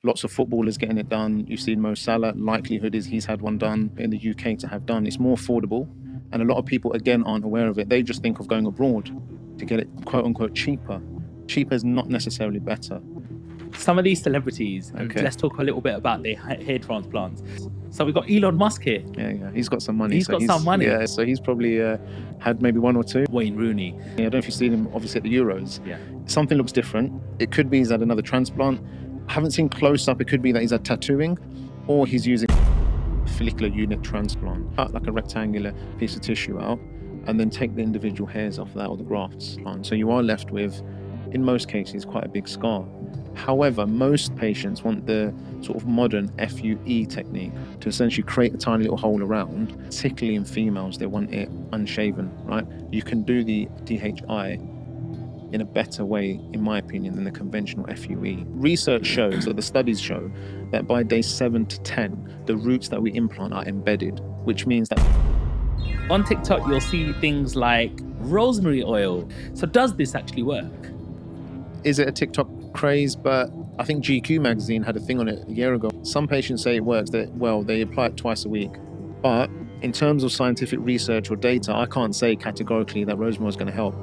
Lots of footballers getting it done. You've seen Salah. Likelihood is he's had one done in the UK to have done. It's more affordable. And a lot of people, again, aren't aware of it. They just think of going abroad to get it, quote unquote, cheaper. Cheaper is not necessarily better. Some of these celebrities, and let's talk a little bit about their hair transplants. So we've got Elon Musk here. Yeah. He's got some money. He's got some money. Yeah, so he's probably had maybe one or two. Wayne Rooney. Yeah, I don't know if you've seen him, obviously, at the Euros. Yeah. Something looks different. It could be he's had another transplant. I haven't seen close up. It could be that he's had tattooing, or he's using follicular unit transplant. Cut like a rectangular piece of tissue out, and then take the individual hairs off that, or the grafts. So you are left with, in most cases, quite a big scar. However, most patients want the sort of modern FUE technique to essentially create a tiny little hole around. Particularly in females, they want it unshaven, right? You can do the DHI in a better way, in my opinion, than the conventional FUE. Research shows, or the studies show, that by day 7 to 10, the roots that we implant are embedded, which means that on TikTok, you'll see things like rosemary oil. So does this actually work? Is it a TikTok craze? But I think GQ magazine had a thing on it a year ago. Some patients say it works, they apply it twice a week. But in terms of scientific research or data, I can't say categorically that rosemary is going to help.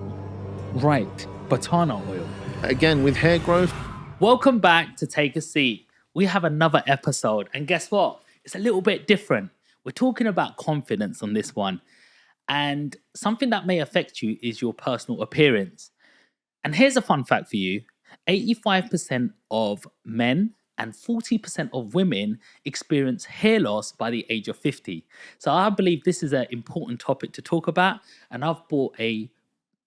Right, batana oil. Again, with hair growth. Welcome back to Take a Seat. We have another episode, and guess what? It's a little bit different. We're talking about confidence on this one, and something that may affect you is your personal appearance. And here's a fun fact for you. 85% of men and 40% of women experience hair loss by the age of 50. So I believe this is an important topic to talk about, and I've brought a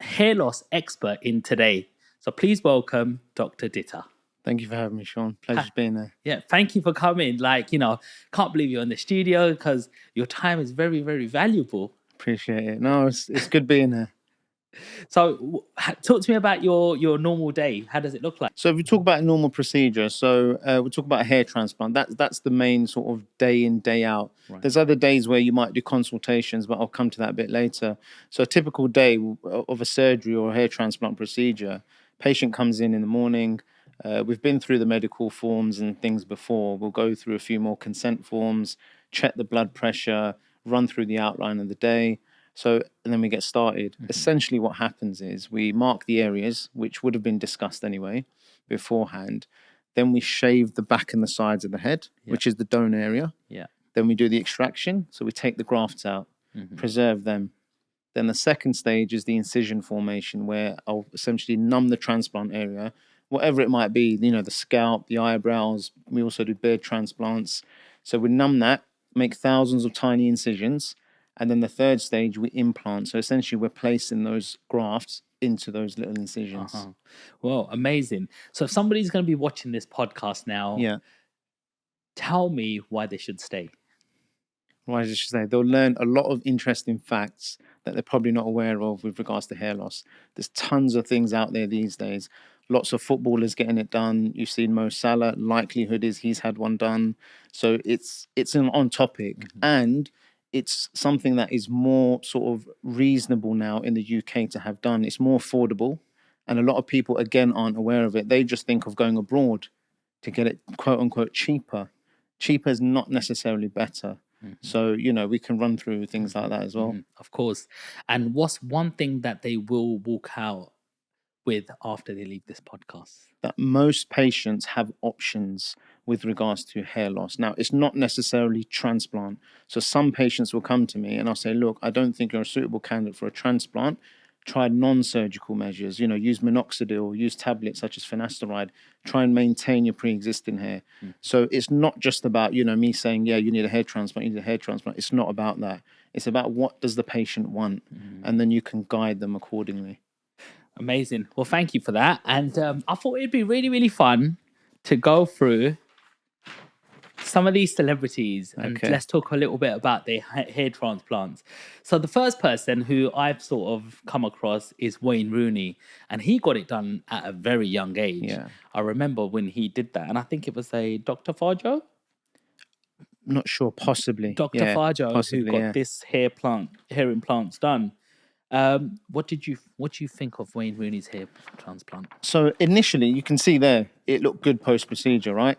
hair loss expert in today. So please welcome Dr. Ditta. Thank you for having me, Sean. Pleasure being there. Yeah, thank you for coming. Can't believe you're in the studio because your time is very, very valuable. Appreciate it. No, it's good being there. So talk to me about your normal day. How does it look like? So if we talk about a normal procedure, we talk about a hair transplant. That's the main sort of day in, day out. Right. There's other days where you might do consultations, but I'll come to that a bit later. So a typical day of a surgery or a hair transplant procedure, patient comes in the morning. We've been through the medical forms and things before. We'll go through a few more consent forms, check the blood pressure, run through the outline of the day. And then we get started. Mm-hmm. Essentially what happens is we mark the areas, which would have been discussed anyway beforehand. Then we shave the back and the sides of the head, which is the donor area. Yeah. Then we do the extraction. So we take the grafts out, preserve them. Then the second stage is the incision formation, where I'll essentially numb the transplant area, whatever it might be, the scalp, the eyebrows. We also do beard transplants. So we numb that, make thousands of tiny incisions. And then the third stage, we implant. So essentially, we're placing those grafts into those little incisions. Uh-huh. Well, amazing. So if somebody's going to be watching this podcast now, tell me why they should stay. Why they should stay? They'll learn a lot of interesting facts that they're probably not aware of with regards to hair loss. There's tons of things out there these days. Lots of footballers getting it done. You've seen Salah. Likelihood is he's had one done. So it's on topic. Mm-hmm. And it's something that is more sort of reasonable now in the UK to have done. It's more affordable. And a lot of people, again, aren't aware of it. They just think of going abroad to get it, quote unquote, cheaper. Cheaper is not necessarily better. Mm-hmm. So, we can run through things like that as well. Mm-hmm. Of course. And what's one thing that they will walk out with after they leave this podcast? That most patients have options with regards to hair loss. Now, it's not necessarily transplant. So some patients will come to me and I'll say, look, I don't think you're a suitable candidate for a transplant. Try non-surgical measures, use Minoxidil, use tablets such as Finasteride, try and maintain your pre-existing hair. Mm. So it's not just about, me saying, yeah, you need a hair transplant, It's not about that. It's about what does the patient want? Mm. And then you can guide them accordingly. Amazing. Well, thank you for that. And I thought it'd be really, really fun to go through some of these celebrities and let's talk a little bit about their hair transplants. So the first person who I've sort of come across is Wayne Rooney, and he got it done at a very young age. Yeah. I remember when he did that, and I think it was a Dr. Farjo? Not sure, possibly. Dr. Farjo, possibly, who got this hair implants done. What do you think of Wayne Rooney's hair transplant? So initially, you can see there, it looked good post-procedure, right?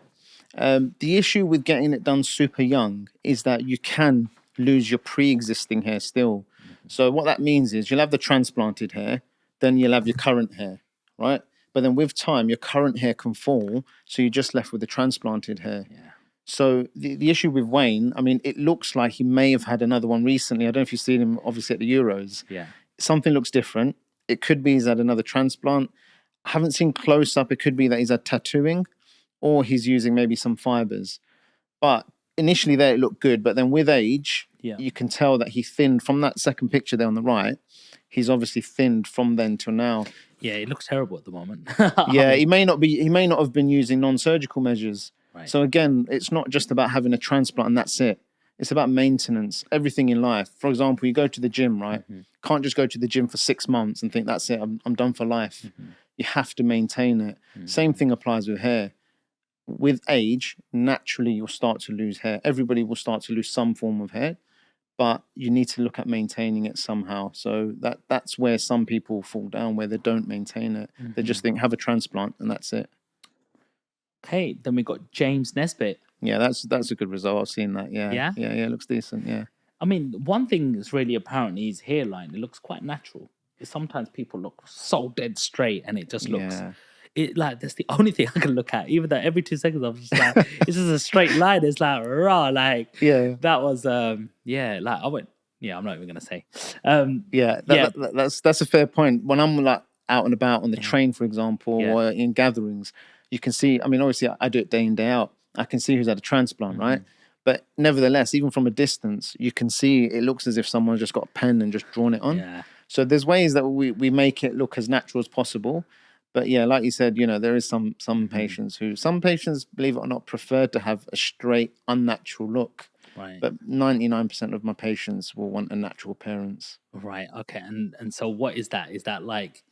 The issue with getting it done super young is that you can lose your pre-existing hair still. So what that means is you'll have the transplanted hair, then you'll have your current hair, right? But then with time, your current hair can fall, so you're just left with the transplanted hair. Yeah. So the issue with Wayne, I mean, it looks like he may have had another one recently. I don't know if you've seen him, obviously, at the Euros. Yeah. Something looks different. It could be he's had another transplant. I haven't seen close up. It could be that he's had tattooing, or he's using maybe some fibers. But initially there it looked good, but then with age, you can tell that he thinned from that second picture there on the right. He's obviously thinned from then till now. Yeah, it looks terrible at the moment. Yeah, he may not have been using non-surgical measures. Right. So again, it's not just about having a transplant and that's it. It's about maintenance, everything in life. For example, you go to the gym, right? Can't just go to the gym for 6 months and think that's it, I'm done for life. You have to maintain it. Same thing applies with hair. With age, naturally you'll start to lose hair. Everybody will start to lose some form of hair, but you need to look at maintaining it somehow. So that's where some people fall down, where they don't maintain it. They just think have a transplant and that's it. Okay, then we got James Nesbitt. Yeah, that's a good result. I've seen that. Yeah, it looks decent. Yeah. I mean, one thing that's really apparent is hairline. It looks quite natural. Sometimes people look so dead straight, and it just looks. It like that's the only thing I can look at. Even though every 2 seconds I'm just like, it's just a straight line. It's like raw. Like that was like I went. Yeah, I'm not even gonna say. That's a fair point. When I'm like out and about on the train, for example, or in gatherings, you can see. I mean, obviously, I do it day in day out. I can see who's had a transplant, right? But nevertheless, even from a distance, you can see it looks as if someone's just got a pen and just drawn it on. Yeah. So there's ways that we make it look as natural as possible. But yeah, like you said, there is some patients, believe it or not, prefer to have a straight, unnatural look. Right. But 99% of my patients will want a natural appearance. Right. Okay. And so what is that? Is that like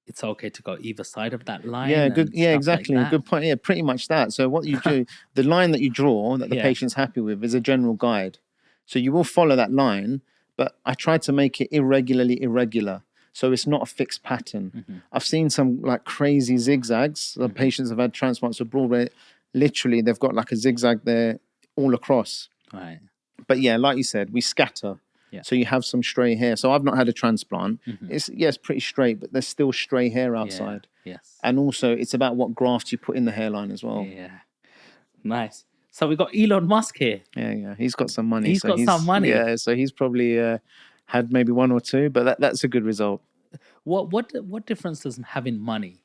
it's okay to go either side of that line? Yeah, good. Yeah, exactly. Like Good point. Yeah, pretty much that. So what you do, the line that you draw that the patient's happy with is a general guide. So you will follow that line, but I try to make it irregularly irregular. So it's not a fixed pattern. I've seen some like crazy zigzags. The patients have had transplants abroad where literally they've got like a zigzag there all across. Right. But yeah, like you said, we scatter. Yeah. So you have some stray hair. So I've not had a transplant. It's pretty straight, but there's still stray hair outside. Yeah. Yes. And also it's about what grafts you put in the hairline as well. Yeah. Nice. So we got Elon Musk here. Yeah. He's got some money. He's got some money. Yeah, so he's probably had maybe 1 or 2, but that's a good result. What difference does having money?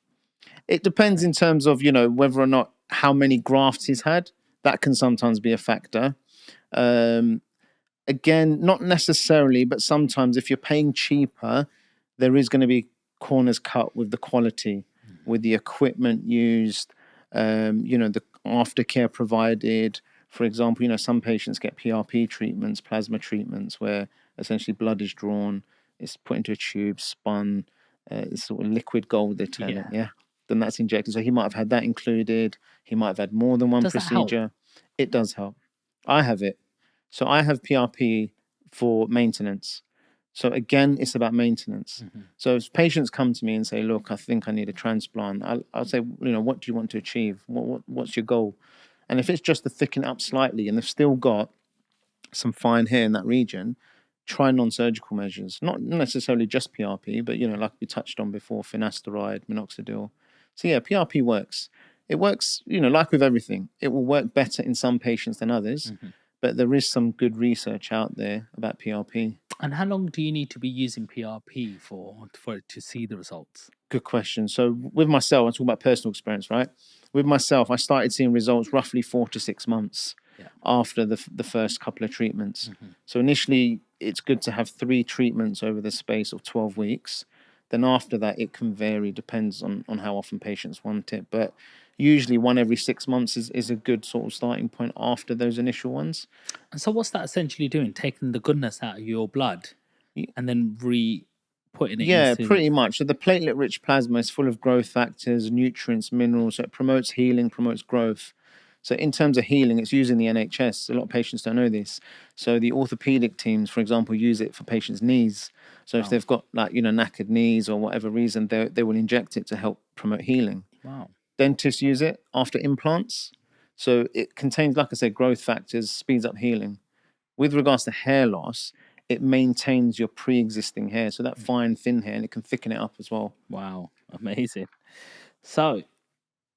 It depends in terms of, whether or not how many grafts he's had. That can sometimes be a factor. Again, not necessarily, but sometimes if you're paying cheaper, there is going to be corners cut with the quality, with the equipment used, the aftercare provided. For example, some patients get PRP treatments, plasma treatments, where essentially blood is drawn, it's put into a tube, spun, it's sort of liquid gold, they term it, Then that's injected. So he might have had that included. He might have had more than one procedure. It does help. I have it. So I have PRP for maintenance. So again, it's about maintenance. So if patients come to me and say, look, I think I need a transplant, I'll say, what do you want to achieve? What's your goal? And if it's just to thicken it up slightly and they've still got some fine hair in that region, try non-surgical measures. Not necessarily just PRP, but, like we touched on before, Finasteride, Minoxidil. So yeah, PRP works. It works, like with everything. It will work better in some patients than others. But there is some good research out there about PRP. And how long do you need to be using PRP for it to see the results? Good question. So with myself, I talk about personal experience, right? With myself, I started seeing results roughly 4 to 6 months after the first couple of treatments. So initially, it's good to have 3 treatments over the space of 12 weeks. Then after that, it can vary, depends on how often patients want it. But usually 1 every 6 months is a good sort of starting point after those initial ones. And so what's that essentially doing? Taking the goodness out of your blood and then putting it into... pretty much. So the platelet-rich plasma is full of growth factors, nutrients, minerals. So it promotes healing, promotes growth. So in terms of healing, it's used in the NHS. A lot of patients don't know this. So the orthopedic teams, for example, use it for patients' knees. So if they've got knackered knees or whatever reason, they will inject it to help promote healing. Wow. Dentists use it after implants. So it contains, like I said, growth factors, speeds up healing. With regards to hair loss, it maintains your pre-existing hair, so that fine, thin hair, and it can thicken it up as well. Wow, amazing. So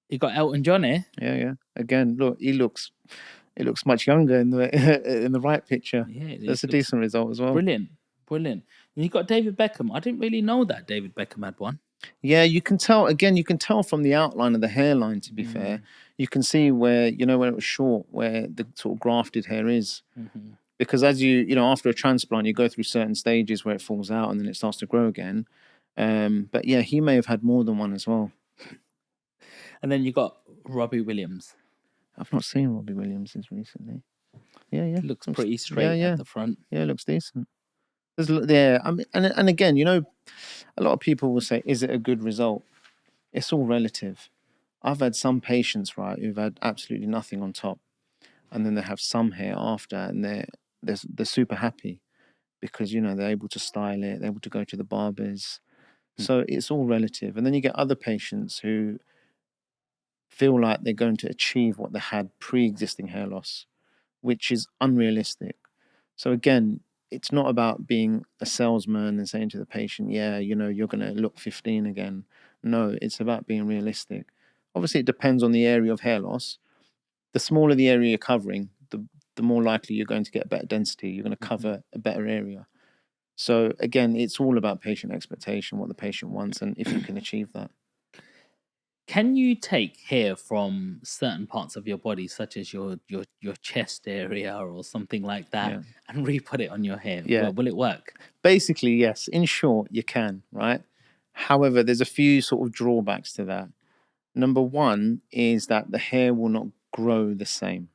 you got Elton John here. Yeah. Again, look, he looks much younger in the in the right picture. Yeah, That's a decent result as well. Brilliant. And you got David Beckham. I didn't really know that David Beckham had one. Yeah, you can tell. Again, you can tell from the outline of the hairline. To be fair, you can see where when it was short, where the sort of grafted hair is. Because as after a transplant, you go through certain stages where it falls out and then it starts to grow again. But yeah, he may have had more than one as well. And then you got Robbie Williams. I've not seen Robbie Williams since recently. Yeah. Looks pretty straight at the front. Yeah, it looks decent. I mean, and again, a lot of people will say, is it a good result? It's all relative. I've had some patients, right, who've had absolutely nothing on top, and then they have some hair after, and they're super happy because they're able to style it, they're able to go to the barbers. So it's all relative. And then you get other patients who feel like they're going to achieve what they had pre-existing hair loss, which is unrealistic. So again, it's not about being a salesman and saying to the patient, yeah, you're going to look 15 again. No, it's about being realistic. Obviously, it depends on the area of hair loss. The smaller the area you're covering, the more likely you're going to get better density. You're going to cover a better area. So again, it's all about patient expectation, what the patient wants, and if you can achieve that. Can you take hair from certain parts of your body, such as your chest area or something like that, and re-put it on your hair? Yeah. Will it work? Basically, yes. In short, you can, right? However, there's a few sort of drawbacks to that. Number one is that the hair will not grow the same.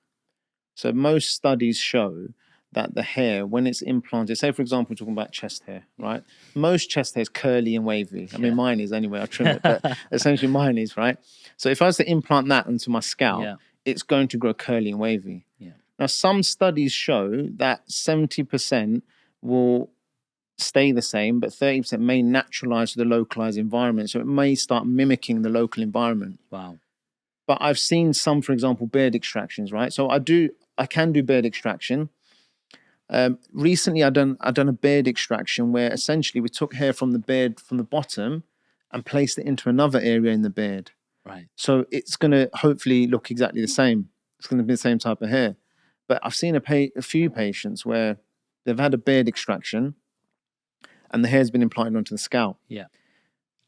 So most studies show that the hair, when it's implanted, say for example, we're talking about chest hair, right? Most chest hair is curly and wavy. I mean, mine is anyway, I trim it, but essentially mine is, right? So if I was to implant that into my scalp, it's going to grow curly and wavy. Now, some studies show that 70% will stay the same, but 30% may naturalize to the localized environment. So it may start mimicking the local environment. Wow. But I've seen some, for example, beard extractions, right? So I can do beard extraction. Recently, I've done a beard extraction where essentially we took hair from the beard from the bottom and placed it into another area in the beard. Right. So it's going to hopefully look exactly the same. It's going to be the same type of hair. But I've seen a few patients where they've had a beard extraction and the hair's been implanted onto the scalp. Yeah.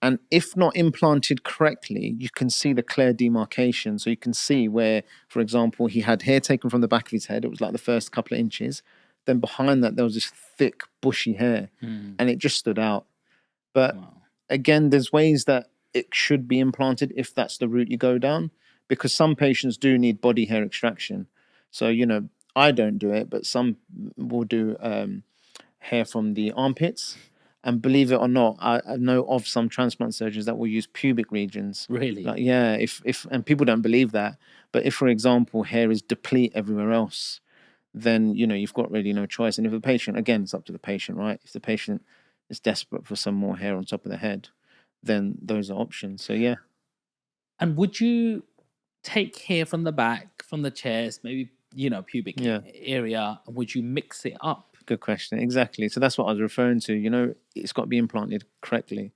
And if not implanted correctly, you can see the clear demarcation. So you can see where, for example, he had hair taken from the back of his head. It was like the first couple of inches. Then behind that, there was this thick, bushy hair. And it just stood out. But again, there's ways that it should be implanted if that's the route you go down. Because some patients do need body hair extraction. So, I don't do it, but some will do hair from the armpits. And believe it or not, I know of some transplant surgeons that will use pubic regions. Really? Like, yeah, if and people don't believe that. But if, for example, hair is deplete everywhere else, then, you've got really no choice. And if the patient, again, it's up to the patient, right? If the patient is desperate for some more hair on top of the head, then those are options. So, yeah. And would you take hair from the back, from the chest, maybe, pubic area, and would you mix it up? Good question. Exactly. So that's what I was referring to. It's got to be implanted correctly.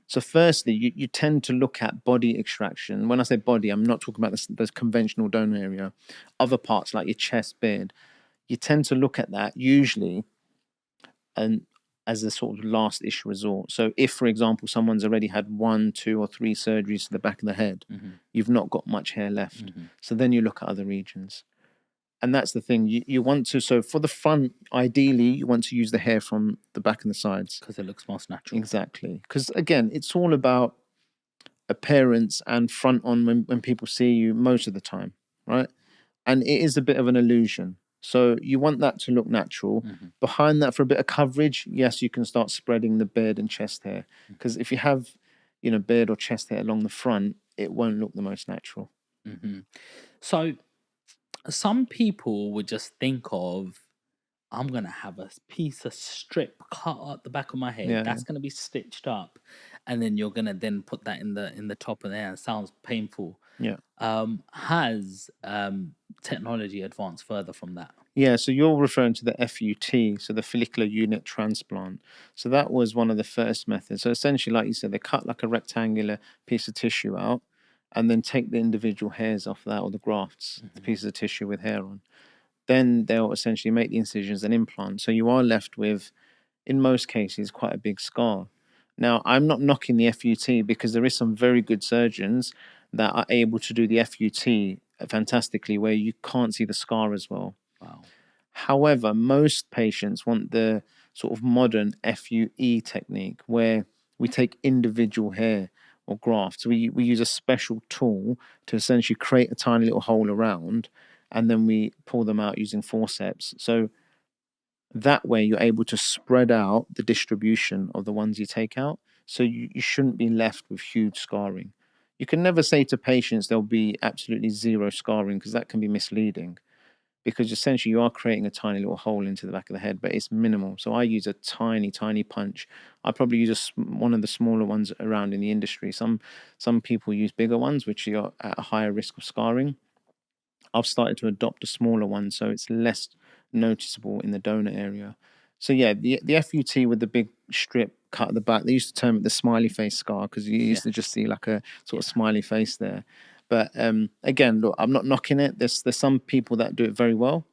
So firstly, you tend to look at body extraction. When I say body, I'm not talking about this conventional donor area. Other parts like your chest, beard, you tend to look at that usually and as a sort of last issue resort. So if, for example, someone's already had 1, 2, or 3 surgeries to the back of the head, you've not got much hair left. So then you look at other regions. And that's the thing. You want to, so for the front, ideally, you want to use the hair from the back and the sides. Because it looks most natural. Exactly. Because again, it's all about appearance and front on when people see you most of the time, right? And it is a bit of an illusion. So you want that to look natural. Behind that, for a bit of coverage, yes, you can start spreading the beard and chest hair. Because if you have, beard or chest hair along the front, it won't look the most natural. So some people would just think of, I'm going to have a piece of strip cut at the back of my head. That's going to be stitched up. And then you're going to then put that in the top of there. It sounds painful. Yeah. Has technology advanced further from that? Yeah, so you're referring to the FUT, so the follicular unit transplant. So that was one of the first methods. So essentially, like you said, they cut like a rectangular piece of tissue out and then take the individual hairs off that, or the grafts, the pieces of tissue with hair on. Then they'll essentially make the incisions and implant. So you are left with, in most cases, quite a big scar. Now, I'm not knocking the FUT because there is some very good surgeons that are able to do the FUT fantastically where you can't see the scar as well. Wow. However, most patients want the sort of modern FUE technique where we take individual hair or grafts. We use a special tool to essentially create a tiny little hole around, and then we pull them out using forceps. So that way you're able to spread out the distribution of the ones you take out. So you shouldn't be left with huge scarring. You can never say to patients there'll be absolutely zero scarring because that can be misleading, because essentially you are creating a tiny little hole into the back of the head, but it's minimal. So I use a tiny, tiny punch. I probably use one of the smaller ones around in the industry. Some people use bigger ones, which are at a higher risk of scarring. I've started to adopt a smaller one, so it's less noticeable in the donor area. So yeah, the FUT with the big strip cut at the back, they used to term it the smiley face scar because you used to just see like a sort of smiley face there. But again, look, I'm not knocking it. There's some people that do it very well,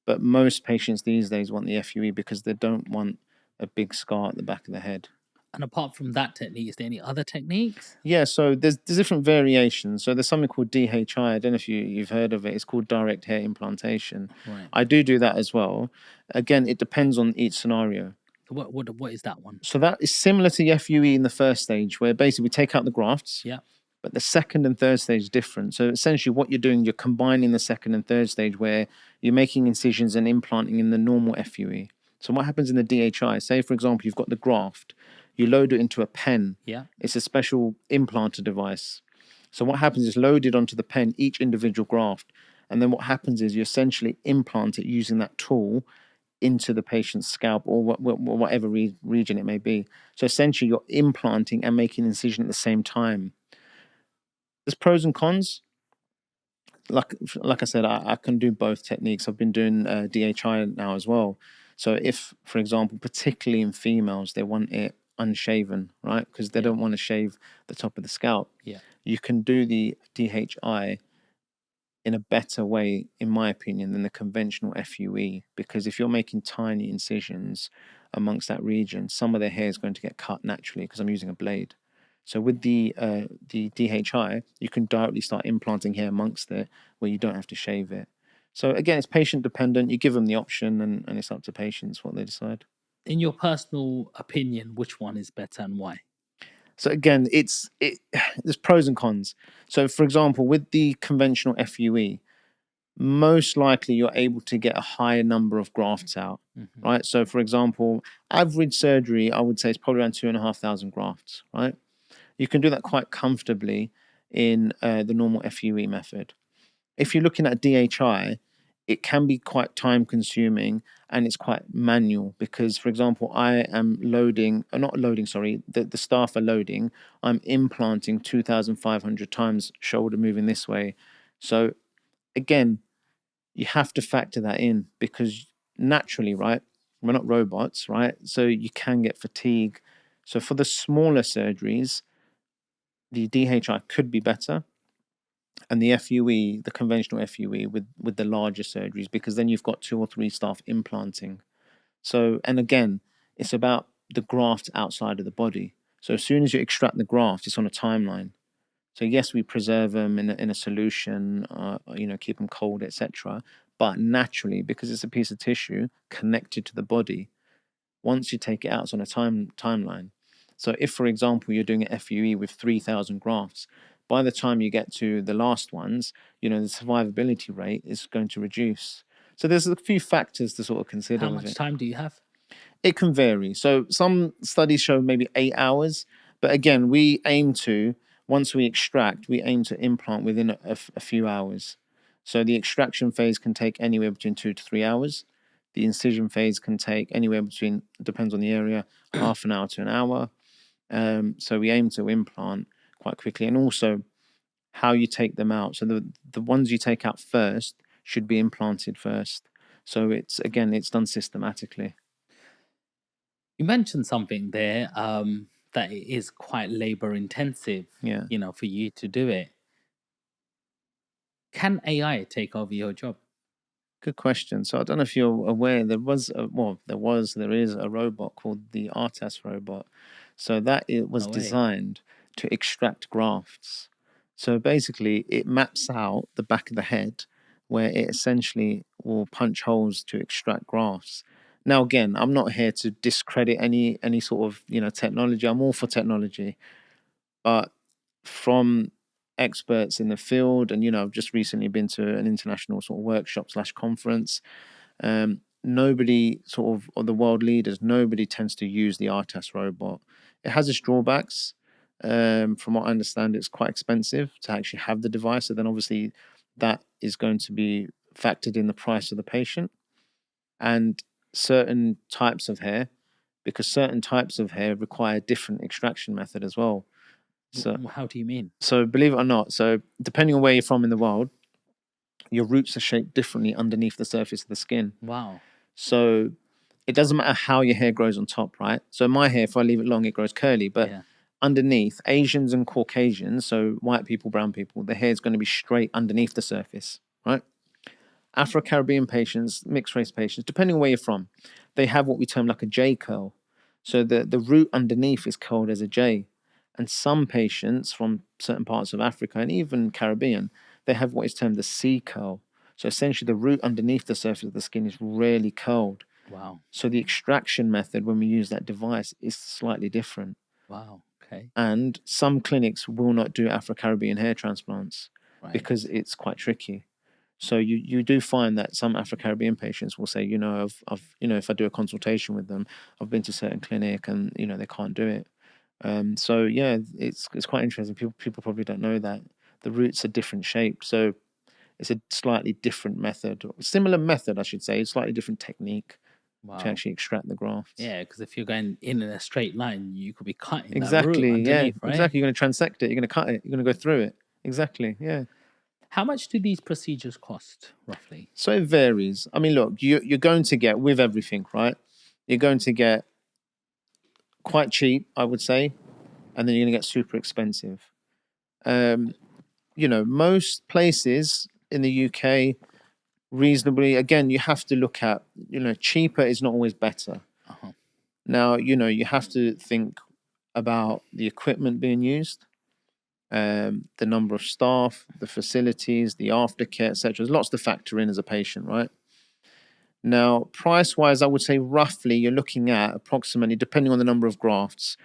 but most patients these days want the FUE because they don't want a big scar at the back of the head. And apart from that technique, is there any other techniques? Yeah, so there's different variations. So there's something called DHI. I don't know if you've heard of it. It's called direct hair implantation. Right. I do that as well. Again, it depends on each scenario. What is that one? So that is similar to the FUE in the first stage, where basically we take out the grafts. Yeah. But the second and third stage is different. So essentially what you're doing, you're combining the second and third stage where you're making incisions and implanting in the normal FUE. So what happens in the DHI, say for example, you've got the graft, you load it into a pen. Yeah. It's a special implanter device. So what happens is loaded onto the pen, each individual graft. And then what happens is you essentially implant it using that tool into the patient's scalp or whatever region it may be. So essentially you're implanting and making an incision at the same time. There's pros and cons. Like I said, I can do both techniques. I've been doing DHI now as well. So if, for example, particularly in females, they want it unshaven, right? Because they don't want to shave the top of the scalp. Yeah. You can do the DHI in a better way, in my opinion, than the conventional FUE. Because if you're making tiny incisions amongst that region, some of their hair is going to get cut naturally because I'm using a blade. So with the DHI, you can directly start implanting hair amongst it where you don't have to shave it. So again, it's patient dependent. You give them the option and it's up to patients what they decide. In your personal opinion, which one is better and why? So again, there's pros and cons. So for example, with the conventional FUE, most likely you're able to get a higher number of grafts out, right? So for example, average surgery, I would say is probably around 2,500 grafts, right? You can do that quite comfortably in the normal FUE method. If you're looking at DHI, it can be quite time consuming and it's quite manual because, for example, I am the staff are loading, I'm implanting 2,500 times, shoulder moving this way. So again, you have to factor that in because naturally, right, we're not robots, right? So you can get fatigue. So for the smaller surgeries, the DHI could be better, and the FUE, the conventional FUE, with the larger surgeries, because then you've got 2 or 3 staff implanting. So, and again, it's about the graft outside of the body. So as soon as you extract the graft, it's on a timeline. So yes, we preserve them in a solution, keep them cold, etc. But naturally, because it's a piece of tissue connected to the body, once you take it out, it's on a timeline. So if, for example, you're doing an FUE with 3,000 grafts, by the time you get to the last ones, the survivability rate is going to reduce. So there's a few factors to sort of consider. How much time do you have? It can vary. So some studies show maybe 8 hours, but again, once we extract, we aim to implant within a few hours. So the extraction phase can take anywhere between 2 to 3 hours. The incision phase can take anywhere between, depends on the area, half an hour to an hour. So we aim to implant quite quickly. And also, how you take them out. So the ones you take out first should be implanted first. So it's done systematically. You mentioned something there that it is quite labor intensive, Yeah. for you to do it. Can AI take over your job? Good question. So I don't know if you're aware, there is a robot called the ARTAS robot. So that it was No way. designed to extract grafts. So basically, it maps out the back of the head where it essentially will punch holes to extract grafts. Now, again, I'm not here to discredit any sort of technology. I'm all for technology, but from experts in the field, and I've just recently been to an international sort of workshop / conference. Nobody sort of the world leaders, nobody tends to use the ARTAS robot. It has its drawbacks. From what I understand, it's quite expensive to actually have the device. So then obviously that is going to be factored in the price of the patient. And certain types of hair, because certain types of hair require different extraction method as well. So how do you mean? So believe it or not, so depending on where you're from in the world, your roots are shaped differently underneath the surface of the skin. Wow. So it doesn't matter how your hair grows on top, right? So my hair, if I leave it long, it grows curly. But underneath, Asians and Caucasians, so white people, brown people, the hair is going to be straight underneath the surface, right? Afro-Caribbean patients, mixed race patients, depending on where you're from, they have what we term like a J curl. So the root underneath is curled as a J. And some patients from certain parts of Africa and even Caribbean, they have what is termed the C curl. So essentially the root underneath the surface of the skin is rarely curled. Wow. So the extraction method when we use that device is slightly different. Wow. Okay. And some clinics will not do Afro-Caribbean hair transplants because it's quite tricky. So you do find that some Afro-Caribbean patients will say, I've if I do a consultation with them, I've been to a certain clinic and they can't do it. So yeah, it's quite interesting. People probably don't know that the roots are different shaped. So it's a slightly different method, or similar method, I should say, slightly different technique to actually extract the grafts. Yeah, because if you're going in a straight line, you could be cutting exactly, that root underneath, right? Exactly. You're going to transect it. You're going to cut it. You're going to go through it. Exactly. Yeah. How much do these procedures cost, roughly? So it varies. I mean, look, you're going to get with everything, right? You're going to get quite cheap, I would say, and then you're going to get super expensive. Most places in the UK, reasonably, again, you have to look at, cheaper is not always better. Now, you have to think about the equipment being used, the number of staff, the facilities, the aftercare, etc. There's lots to factor in as a patient, right? Now, price-wise, I would say roughly you're looking at approximately, depending on the number of grafts,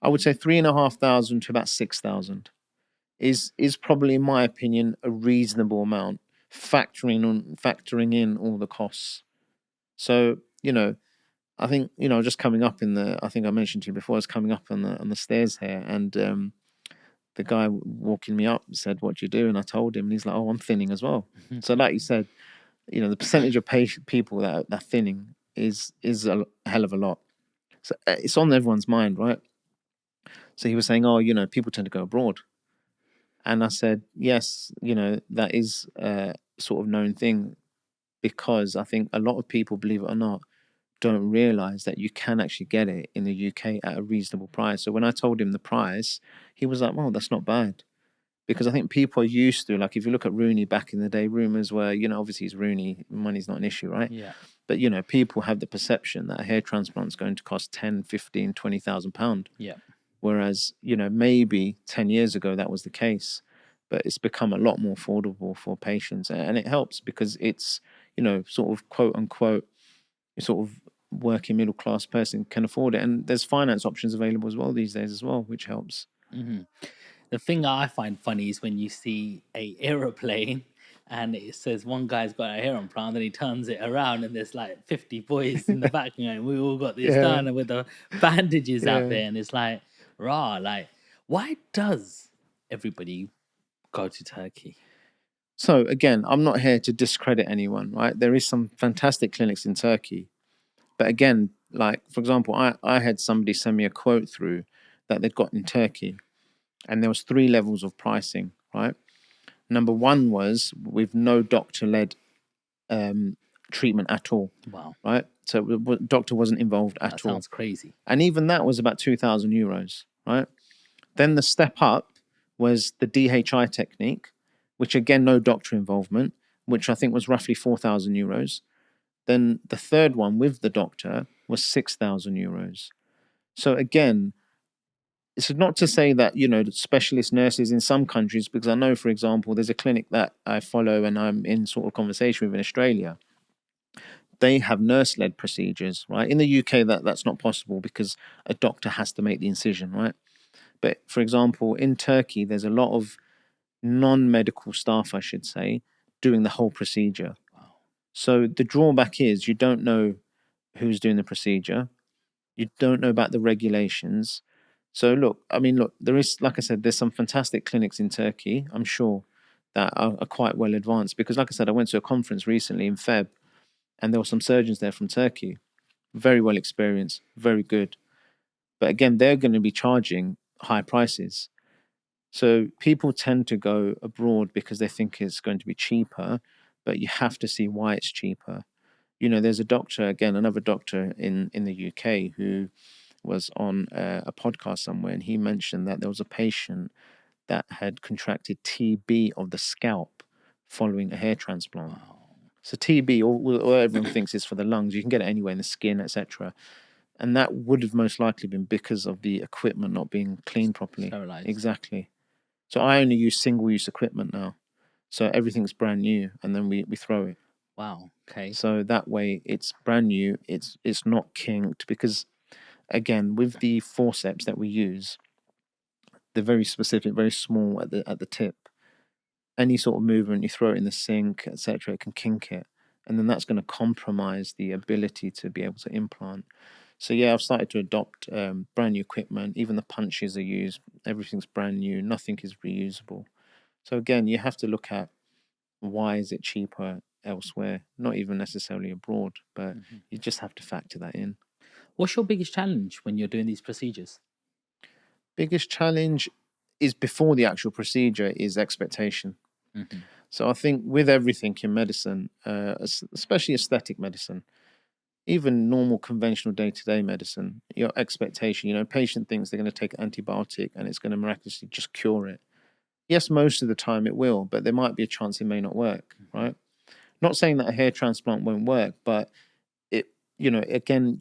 I would say 3,500 to about 6,000 is probably, in my opinion, a reasonable amount, factoring in all the costs. So, I think, just coming up I think I mentioned to you before, I was coming up on the stairs here, and the guy walking me up said, "What do you do?" And I told him, and he's like, "Oh, I'm thinning as well." So, like you said, the percentage of people that are thinning is a hell of a lot. So it's on everyone's mind, right? So he was saying, "Oh, people tend to go abroad," and I said, "Yes, that is a sort of known thing, because I think a lot of people, believe it or not, don't realize that you can actually get it in the UK at a reasonable price." So when I told him the price, he was like, "Well, that's not bad." Because I think people are used to, like, if you look at Rooney back in the day, rumors were, obviously he's Rooney, money's not an issue, right? Yeah. But, people have the perception that a hair transplant is going to cost 10, 15, 20,000 pounds. Yeah. Whereas, maybe 10 years ago that was the case, but it's become a lot more affordable for patients. And it helps because it's, sort of quote unquote, sort of working middle class person can afford it. And there's finance options available as well these days as well, which helps. Mm-hmm. The thing I find funny is when you see a aeroplane and it says one guy's got a hair implant, then he turns it around and there's like 50 boys in the back going, "We all got this done," and with the bandages out there, and it's like, like, why does everybody go to Turkey? So again, I'm not here to discredit anyone, right? There is some fantastic clinics in Turkey. But again, like, for example, I had somebody send me a quote through that they'd got in Turkey, and there was 3 levels of pricing, right? Number one was with no doctor-led treatment at all. Wow. Right? So the doctor wasn't involved at That all. sounds crazy. And even that was about 2,000 euros, right? Then the step up was the DHI technique, which again, no doctor involvement, which I think was roughly 4,000 euros. Then the third one with the doctor was 6,000 euros. So again, it's not to say that, you know, specialist nurses in some countries, because I know, for example, there's a clinic that I follow and I'm in sort of conversation with in Australia. They have nurse-led procedures, right? In the UK, that's not possible because a doctor has to make the incision, right? But for example, in Turkey, there's a lot of non-medical staff, I should say, doing the whole procedure. Wow. So the drawback is you don't know who's doing the procedure. You don't know about the regulations. So look, there is, like I said, there's some fantastic clinics in Turkey, I'm sure, that are quite well advanced. Because like I said, I went to a conference recently in Feb, and there were some surgeons there from Turkey, very well experienced, very good. But again, they're going to be charging high prices. So people tend to go abroad because they think it's going to be cheaper, but you have to see why it's cheaper. You know, there's a doctor, again, another doctor in the UK who was on a podcast somewhere, and he mentioned that there was a patient that had contracted TB of the scalp following a hair transplant. Wow. So TB, all everyone thinks is for the lungs. You can get it anywhere in the skin, etc. And that would have most likely been because of the equipment not being cleaned properly. Sterilized. Exactly. So I only use single-use equipment now. So everything's brand new, and then we throw it. Wow. Okay. So that way it's brand new. It's not kinked because, again, with the forceps that we use, they're very specific, very small at the tip. Any sort of movement, you throw it in the sink, etc., it can kink it, and then that's going to compromise the ability to be able to implant. So yeah, I've started to adopt brand new equipment. Even the punches are used. Everything's brand new. Nothing is reusable. So again, you have to look at why is it cheaper elsewhere, not even necessarily abroad, but you just have to factor that in. What's your biggest challenge when you're doing these procedures? Biggest challenge is before the actual procedure is expectation. So I think with everything in medicine, especially aesthetic medicine, even normal conventional day-to-day medicine, your expectation, you know, patient thinks they're going to take an antibiotic and it's going to miraculously just cure it. Yes, most of the time it will, but there might be a chance it may not work, right? Not saying that a hair transplant won't work, but it, you know, again,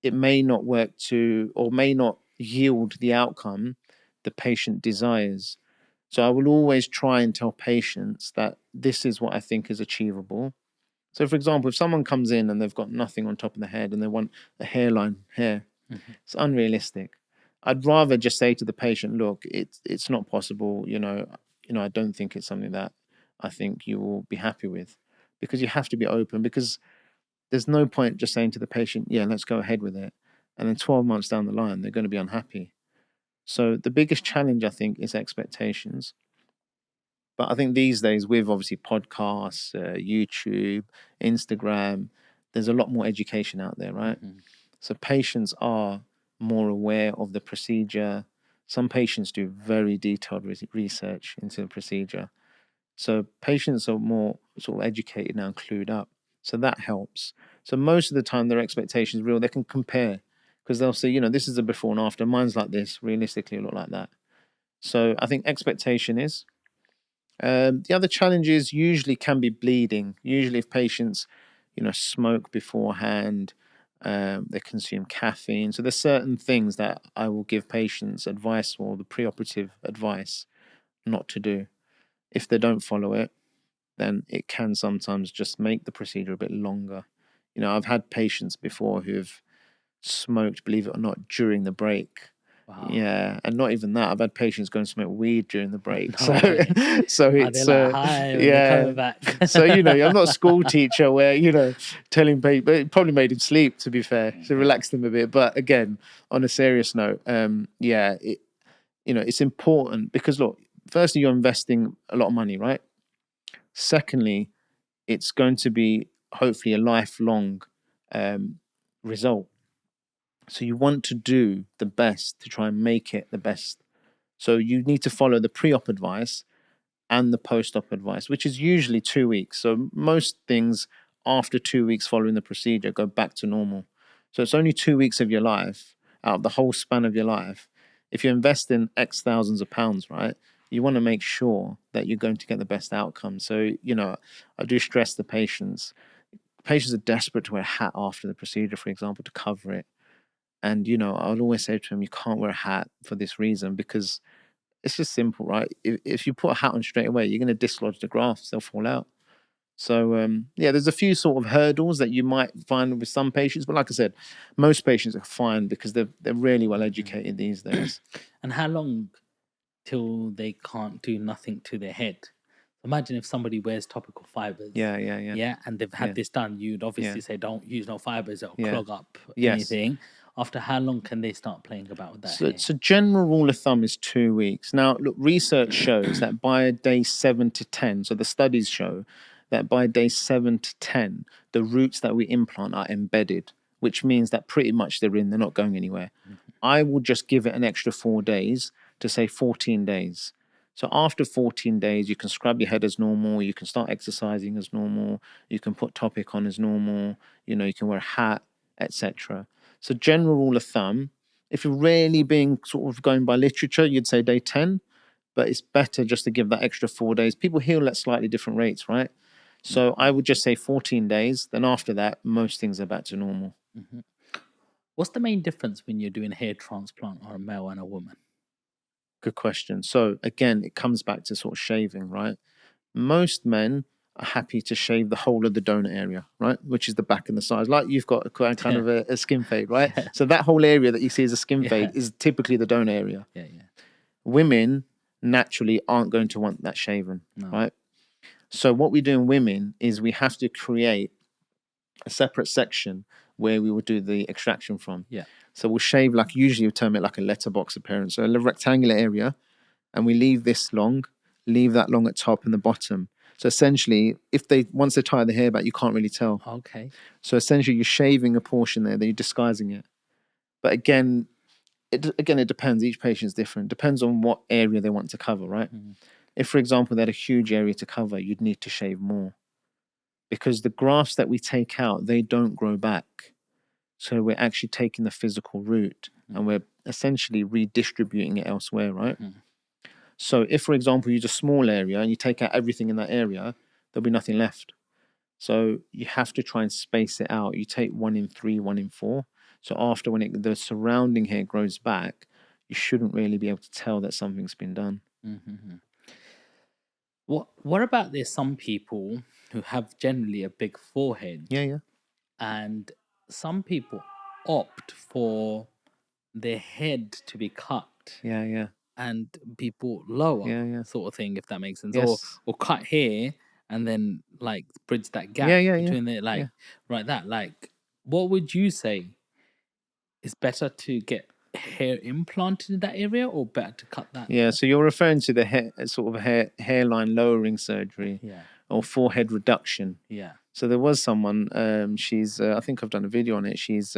it may not work to, or may not yield the outcome the patient desires. So I will always try and tell patients that this is what I think is achievable. So for example, if someone comes in and they've got nothing on top of the head and they want a hairline hair, it's unrealistic. I'd rather just say to the patient, look, it's not possible, you know, I don't think it's something that I think you will be happy with, because you have to be open, because there's no point just saying to the patient, yeah, let's go ahead with it. And then 12 months down the line, they're going to be unhappy. So the biggest challenge, I think, is expectations. But I think these days, with obviously podcasts, YouTube, Instagram, there's a lot more education out there, right? So patients are more aware of the procedure. Some patients do very detailed research into the procedure. So patients are more sort of educated now and clued up. So that helps. So most of the time, their expectations are real. They can compare, because they'll say, you know, this is a before and after. Mine's like this. Realistically, it look like that. So I think expectation is. The other challenges usually can be bleeding. Usually if patients, you know, smoke beforehand, they consume caffeine. So there's certain things that I will give patients advice for, the preoperative advice, not to do. If they don't follow it, then it can sometimes just make the procedure a bit longer. You know, I've had patients before who've smoked, believe it or not, during the break. Wow. Yeah, and not even that. I've had patients go and smoke weed during the break. No way. So it's like, hi, when yeah. coming back. So you know, I'm not a school teacher where, you know, telling people. It probably made him sleep, to be fair, to relax them a bit. But again, on a serious note, yeah, you know, it's important because look, firstly, you're investing a lot of money, right? Secondly, it's going to be hopefully a lifelong result. So you want to do the best to try and make it the best. So you need to follow the pre-op advice and the post-op advice, which is usually 2 weeks. So most things after 2 weeks following the procedure go back to normal. So it's only 2 weeks of your life out of the whole span of your life. If you invest in X thousands of pounds, right, you want to make sure that you're going to get the best outcome. So, I do stress the patients. Patients are desperate to wear a hat after the procedure, for example, to cover it. And, I'll always say to them, you can't wear a hat for this reason, because it's just simple, right? If you put a hat on straight away, you're going to dislodge the grafts, they'll fall out. So, there's a few sort of hurdles that you might find with some patients. But like I said, most patients are fine because they're really well educated these days. And how long till they can't do nothing to their head? Imagine if somebody wears topical fibers. Yeah. Yeah, and they've had this done. You'd obviously say don't use no fibers, it'll clog up anything. After how long can they start playing about with that hair? So general rule of thumb is 2 weeks. Now, look, research shows that by day 7 to 10, so the studies show that by day 7 to 10, the roots that we implant are embedded, which means that pretty much they're not going anywhere. I will just give it an extra 4 days to say 14 days. So after 14 days, you can scrub your head as normal, you can start exercising as normal, you can put topic on as normal, you can wear a hat, etc. So general rule of thumb, if you're really being sort of going by literature, you'd say day 10, but it's better just to give that extra 4 days. People heal at slightly different rates, right? So I would just say 14 days. Then after that, most things are back to normal. What's the main difference when you're doing a hair transplant or a male and a woman? Good question. So again, it comes back to sort of shaving, right? Most men are happy to shave the whole of the donor area, right? Which is the back and the sides. Like you've got a kind of a skin fade, right? So that whole area that you see as a skin fade is typically the donor area. Women naturally aren't going to want that shaven, right? So what we do in women is we have to create a separate section where we will do the extraction from. So we'll shave, like usually we term it like a letterbox appearance. So a rectangular area, and we leave this long, leave that long at top and the bottom. So essentially, once they tie the hair back, you can't really tell. Okay. So essentially, you're shaving a portion there, then you're disguising it. But again, it depends. Each patient's different. Depends on what area they want to cover, right? If, for example, they had a huge area to cover, you'd need to shave more. Because the grafts that we take out, they don't grow back. So we're actually taking the physical root and we're essentially redistributing it elsewhere, right? So if, for example, you use a small area and you take out everything in that area, there'll be nothing left. So you have to try and space it out. You take 1 in 3, 1 in 4. So after when the surrounding hair grows back, you shouldn't really be able to tell that something's been done. What about there's some people who have generally a big forehead? Yeah. And some people opt for their head to be cut. Yeah. And be brought lower, Yeah. sort of thing, if that makes sense. Yes. Or cut hair and then like bridge that gap between the like what would you say is better to get hair implanted in that area or better to cut that? So you're referring to the hairline lowering surgery or forehead reduction. So there was someone, she's I think I've done a video on it. She's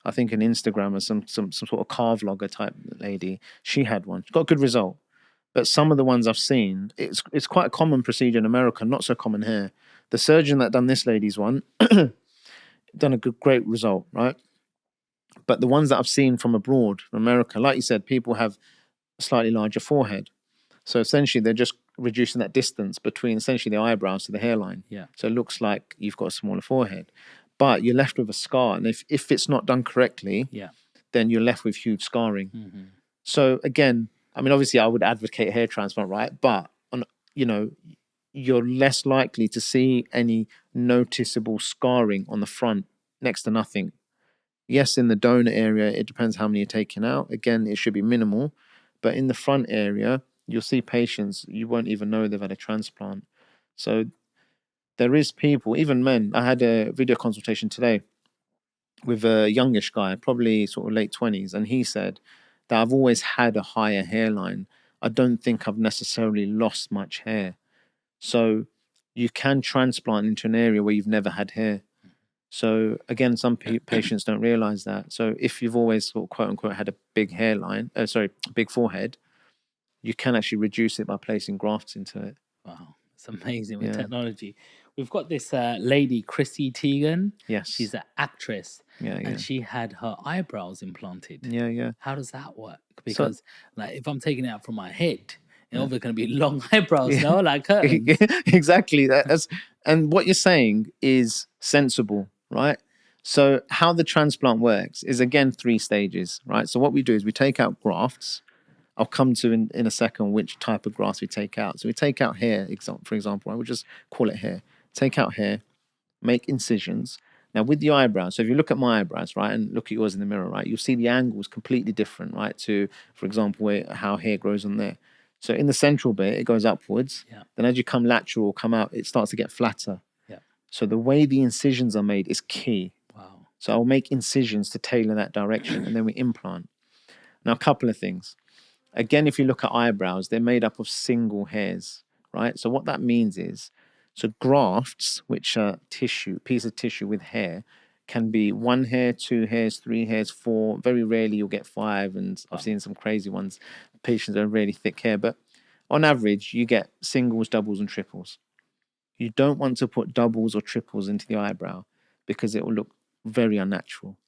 I think an Instagrammer, some sort of car vlogger type lady. She had one. She got a good result. But some of the ones I've seen, it's quite a common procedure in America, not so common here. The surgeon that done this lady's one done a great result, right? But the ones that I've seen from abroad, from America, like you said, people have a slightly larger forehead. So essentially, they're just reducing that distance between essentially the eyebrows to the hairline. So it looks like you've got a smaller forehead. But you're left with a scar. And if it's not done correctly, then you're left with huge scarring. So again, I mean, obviously, I would advocate hair transplant, right? But, you're less likely to see any noticeable scarring on the front, next to nothing. Yes, in the donor area, it depends how many you're taking out. Again, it should be minimal. But in the front area, you'll see patients, you won't even know they've had a transplant. So there is people, even men. I had a video consultation today with a youngish guy, probably sort of late 20s, and he said that I've always had a higher hairline. I don't think I've necessarily lost much hair. So you can transplant into an area where you've never had hair. So again, some patients don't realize that. So if you've always sort of quote unquote had a big hairline, big forehead, you can actually reduce it by placing grafts into it. Wow, it's amazing with technology. We've got this lady, Chrissy Teigen. Yes. She's an actress. Yeah, and she had her eyebrows implanted. Yeah. How does that work? Because like if I'm taking it out from my head, you know, they're going to be long eyebrows, no, like curtains. Exactly. And what you're saying is sensible, right? So how the transplant works is again 3 stages, right? So what we do is we take out grafts. I'll come to in a second which type of grafts we take out. So we take out hair, for example. I would just call it hair. Take out hair, make incisions. Now with the eyebrows, so if you look at my eyebrows, right, and look at yours in the mirror, right, you'll see the angles completely different, right, to, for example, how hair grows on there. So in the central bit, it goes upwards. Yeah. Then as you come lateral or come out, it starts to get flatter. Yeah. So the way the incisions are made is key. Wow. So I'll make incisions to tailor that direction, and then we implant. Now, a couple of things. Again, if you look at eyebrows, they're made up of single hairs, right? So what that means is, so grafts, which are piece of tissue with hair, can be 1 hair, 2 hairs, 3 hairs, 4. Very rarely you'll get 5, and I've seen some crazy ones. Patients are really thick hair, but on average, you get singles, doubles, and triples. You don't want to put doubles or triples into the eyebrow because it will look very unnatural.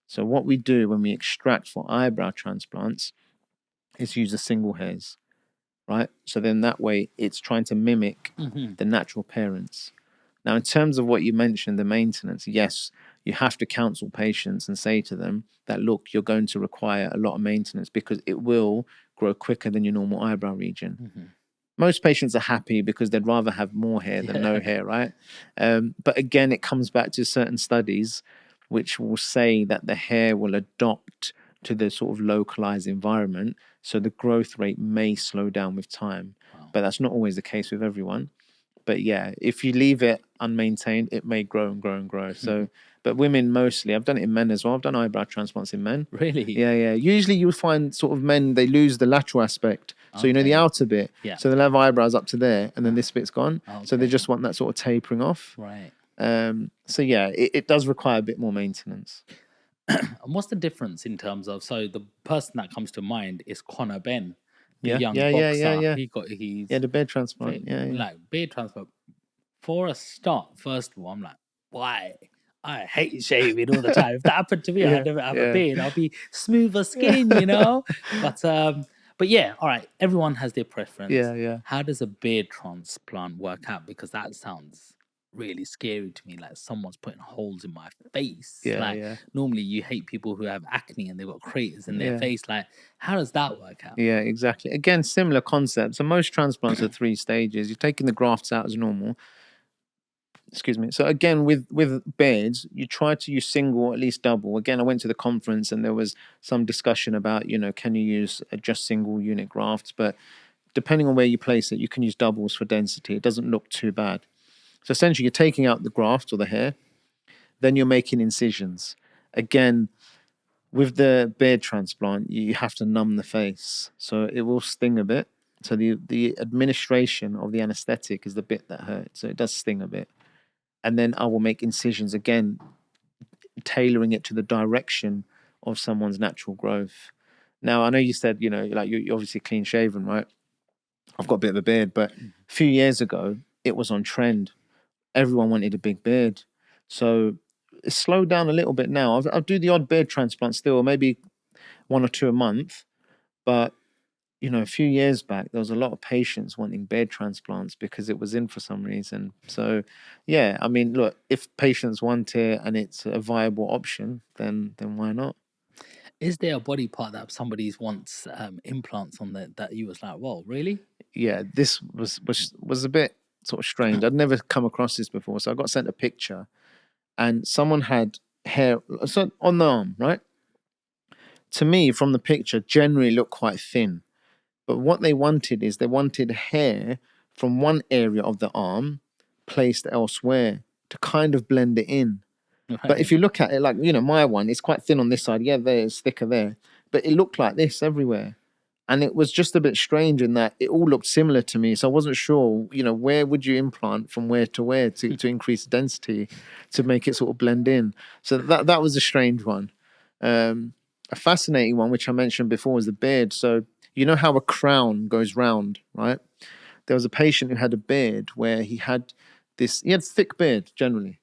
So what we do when we extract for eyebrow transplants is use the single hairs, right? So then that way it's trying to mimic the natural parents. Now, in terms of what you mentioned, the maintenance, yes, you have to counsel patients and say to them that, look, you're going to require a lot of maintenance because it will grow quicker than your normal eyebrow region. Most patients are happy because they'd rather have more hair than no hair, right? But again, it comes back to certain studies which will say that the hair will adopt to the sort of localized environment. So the growth rate may slow down with time. But that's not always the case with everyone. But yeah, if you leave it unmaintained, it may grow and grow and grow. So, but women mostly, I've done it in men as well. I've done eyebrow transplants in men. Really? Yeah. Usually you'll find sort of men, they lose the lateral aspect. So, you know, the outer bit. Yeah. So they'll have eyebrows up to there and then this bit's gone. Okay. So they just want that sort of tapering off. Right. So yeah, it does require a bit more maintenance. And what's the difference in terms of, so the person that comes to mind is Conor Ben, the young boxer. Yeah. He got his the beard transplant. like beard transplant. For a start, first of all, I'm like, why? I hate shaving all the time. If that happened to me, I'd never have a beard. I'll be smoother skin, you know. But yeah, all right. Everyone has their preference. Yeah. How does a beard transplant work out? Because that sounds really scary to me. Like someone's putting holes in my face. Normally you hate people who have acne and they've got craters in their face. Like, how does that work out? Yeah, exactly. Again, similar concept. So most transplants are 3 stages. You're taking the grafts out as normal. Excuse me. So again, with beards, you try to use single or at least double. Again, I went to the conference and there was some discussion about, you know, can you use just single unit grafts? But depending on where you place it, you can use doubles for density. It doesn't look too bad. So essentially, you're taking out the graft or the hair, then you're making incisions. Again, with the beard transplant, you have to numb the face, so it will sting a bit. So the administration of the anesthetic is the bit that hurts. So it does sting a bit. And then I will make incisions again, tailoring it to the direction of someone's natural growth. Now, I know you said, you know, like you're obviously clean shaven, right? I've got a bit of a beard, but a few years ago, it was on trend. Everyone wanted a big beard. So it's slowed down a little bit now. I'll do the odd beard transplant still, maybe 1 or 2 a month. But, you know, a few years back, there was a lot of patients wanting beard transplants because it was in for some reason. So, yeah, I mean, look, if patients want it and it's a viable option, then why not? Is there a body part that somebody wants implants on that you was like, whoa, really? Yeah, this was a bit sort of strange. I'd never come across this before. So I got sent a picture and someone had hair on the arm, right? To me, from the picture, generally looked quite thin. But what they wanted is they wanted hair from one area of the arm placed elsewhere to kind of blend it in. Right. But if you look at it, like, you know, my one, it's quite thin on this side. Yeah, there, it's thicker there. But it looked like this everywhere. And it was just a bit strange in that it all looked similar to me. So I wasn't sure, you know, where would you implant from where to increase density to make it sort of blend in. So that was a strange one. A fascinating one, which I mentioned before, was the beard. So You know how a crown goes round, right? There was a patient who had a beard where he had thick beard generally,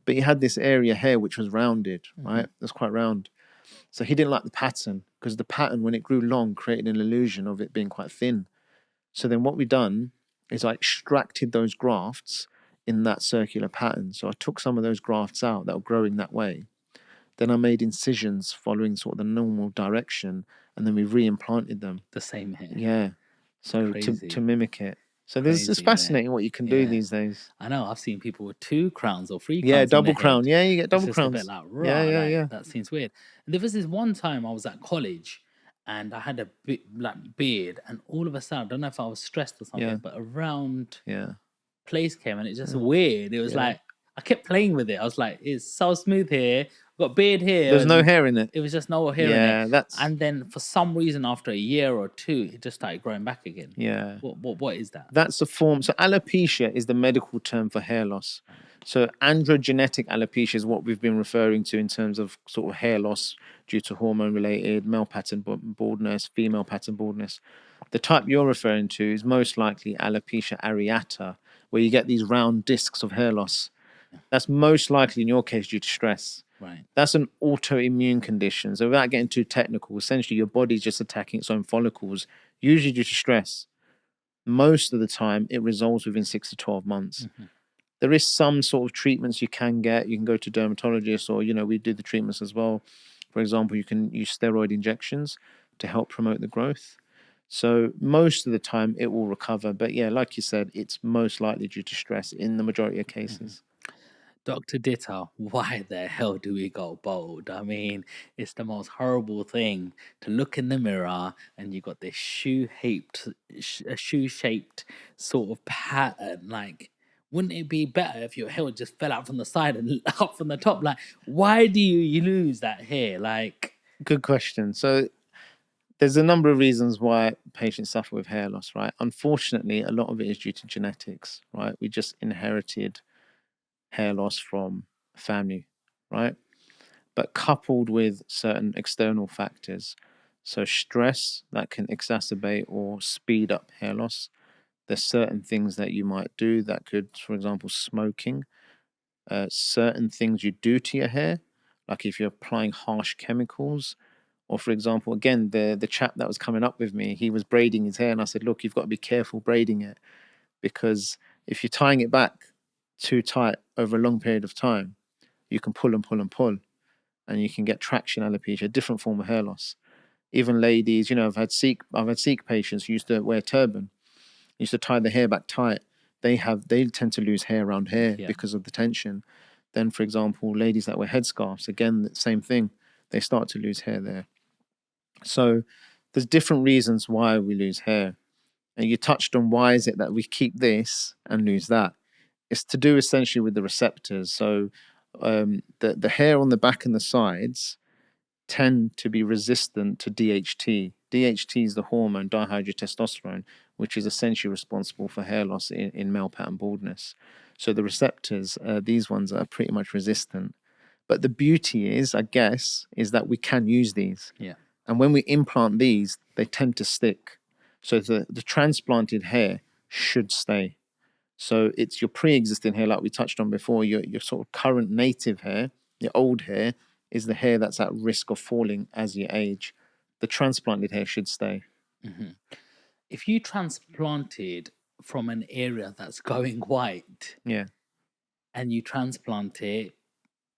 but he had this area hair which was rounded, right? It was quite round. So he didn't like the pattern because the pattern, when it grew long, created an illusion of it being quite thin. So then what we done is I extracted those grafts in that circular pattern. So I took some of those grafts out that were growing that way. Then I made incisions following sort of the normal direction, and then we re-implanted them. The same hair. Yeah. So to mimic it. So it's fascinating what you can do these days. I know. I've seen people with 2 crowns or 3 crowns. Yeah, double crown. Head. Yeah, you get double it's crowns. Just a bit like, raw. Yeah. That seems weird. And there was this one time I was at college and I had a beard, and all of a sudden, I don't know if I was stressed or something, but a round place came, and it's just weird. It was like, I kept playing with it. I was like, it's so smooth here. I've got beard here. There's no hair in it. It was just no hair in it. And then for some reason, after a year or 2, it just started growing back again. Yeah. What is that? That's a form. So alopecia is the medical term for hair loss. So androgenetic alopecia is what we've been referring to in terms of sort of hair loss due to hormone-related male pattern baldness, female pattern baldness. The type you're referring to is most likely alopecia areata, where you get these round discs of hair loss. That's most likely in your case due to stress. Right. That's an autoimmune condition. So without getting too technical, essentially your body's just attacking its own follicles, usually due to stress. Most of the time, it resolves within 6 to 12 months. There is some sort of treatments you can get. You can go to dermatologists, or, we do the treatments as well. For example, you can use steroid injections to help promote the growth. So most of the time, it will recover. But yeah, like you said, it's most likely due to stress in the majority of cases. Dr. Ditta, why the hell do we go bald? I mean, it's the most horrible thing to look in the mirror and you got this shoe-shaped sort of pattern. Like, wouldn't it be better if your hair just fell out from the side and up from the top? Like, why do you lose that hair? Like, good question. So there's a number of reasons why patients suffer with hair loss, right? Unfortunately, a lot of it is due to genetics, right? We just inherited hair loss from family, right? But coupled with certain external factors, so stress that can exacerbate or speed up hair loss. There's certain things that you might do that could, for example, smoking, certain things you do to your hair, like if you're applying harsh chemicals, or for example, again, the chap that was coming up with me, he was braiding his hair, and I said, look, you've got to be careful braiding it, because if you're tying it back too tight over a long period of time, you can pull and pull and pull, and you can get traction alopecia, a different form of hair loss. Even ladies, I've had Sikh patients who used to wear turban, used to tie the hair back tight. They tend to lose hair around here because of the tension. Then, for example, ladies that wear headscarves, again, the same thing. They start to lose hair there. So there's different reasons why we lose hair. And you touched on why is it that we keep this and lose that. It's to do essentially with the receptors. So the hair on the back and the sides tend to be resistant to DHT. DHT is the hormone dihydrotestosterone, which is essentially responsible for hair loss in male pattern baldness. So the receptors, these ones are pretty much resistant. But the beauty is, I guess, is that we can use these. Yeah. And when we implant these, they tend to stick. So the transplanted hair should stay. So it's your pre-existing hair, like we touched on before, your sort of current native hair, your old hair, is the hair that's at risk of falling as you age. The transplanted hair should stay. Mm-hmm. If you transplanted from an area that's going white, and you transplant it,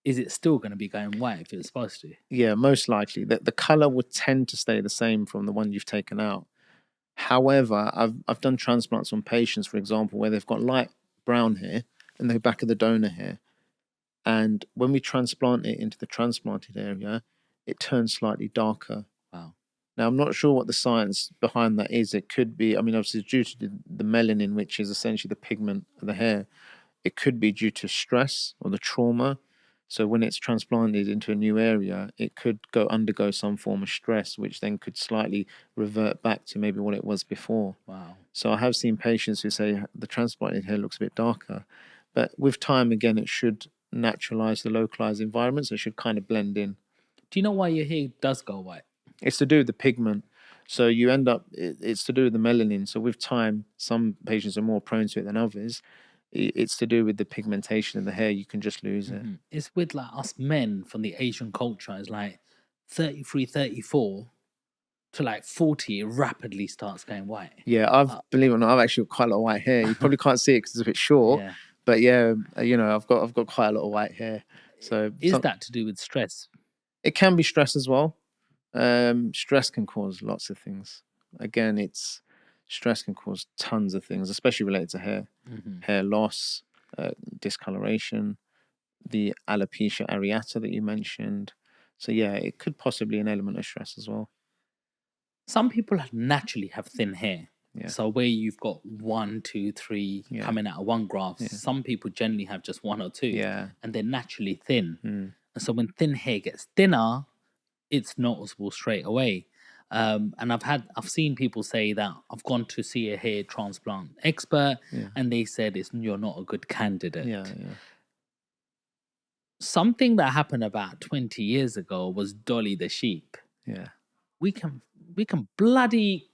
is it still going to be going white if it's supposed to? Yeah, most likely. The color would tend to stay the same from the one you've taken out. However, I've done transplants on patients, for example, where they've got light brown hair in the back of the donor hair. And when we transplant it into the transplanted area, it turns slightly darker. Wow. Now, I'm not sure what the science behind that is. It could be, obviously, due to the melanin, which is essentially the pigment of the hair. It could be due to stress or the trauma. So when it's transplanted into a new area, it could undergo some form of stress, which then could slightly revert back to maybe what it was before. Wow. So I have seen patients who say the transplanted hair looks a bit darker. But with time, again, it should naturalize the localized environment, so it should kind of blend in. Do you know why your hair does go white? It's to do with the pigment. So you end up, it's to do with the melanin. So with time, some patients are more prone to it than others. It's to do with the pigmentation of the hair. You can just lose it. It's with like us men from the Asian culture. It's like 33, 34 to like 40, it rapidly starts going white. Yeah, believe it or not, I've actually got quite a lot of white hair. You probably can't see it because it's a bit short. Yeah. But yeah, I've got quite a lot of white hair. So Is that to do with stress? It can be stress as well. Stress can cause lots of things. Again, stress can cause tons of things, especially related to hair, hair loss, discoloration, the alopecia areata that you mentioned. So yeah, it could possibly be an element of stress as well. Some people naturally have thin hair. Yeah. So where you've got 1, 2, 3 coming out of one graft, some people generally have just 1 or 2. Yeah. And they're naturally thin. And so when thin hair gets thinner, it's noticeable straight away. And I've seen people say that I've gone to see a hair transplant expert and they said you're not a good candidate. Yeah. Something that happened about 20 years ago was Dolly the sheep. Yeah. We can bloody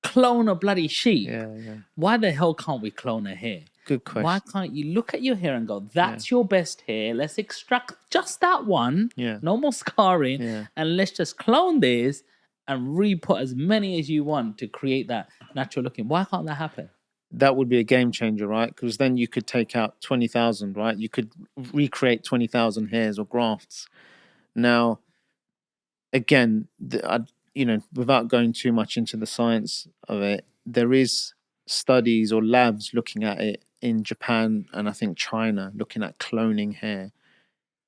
clone a bloody sheep. Yeah. Why the hell can't we clone a hair? Good question. Why can't you look at your hair and go, that's your best hair. Let's extract just that one. Yeah. No more scarring. And let's just clone this and re-put as many as you want to create that natural looking. Why can't that happen? That would be a game changer, right? Because then you could take out 20,000, right? You could recreate 20,000 hairs or grafts. Now, again, without going too much into the science of it, there is studies or labs looking at it in Japan and I think China, looking at cloning hair.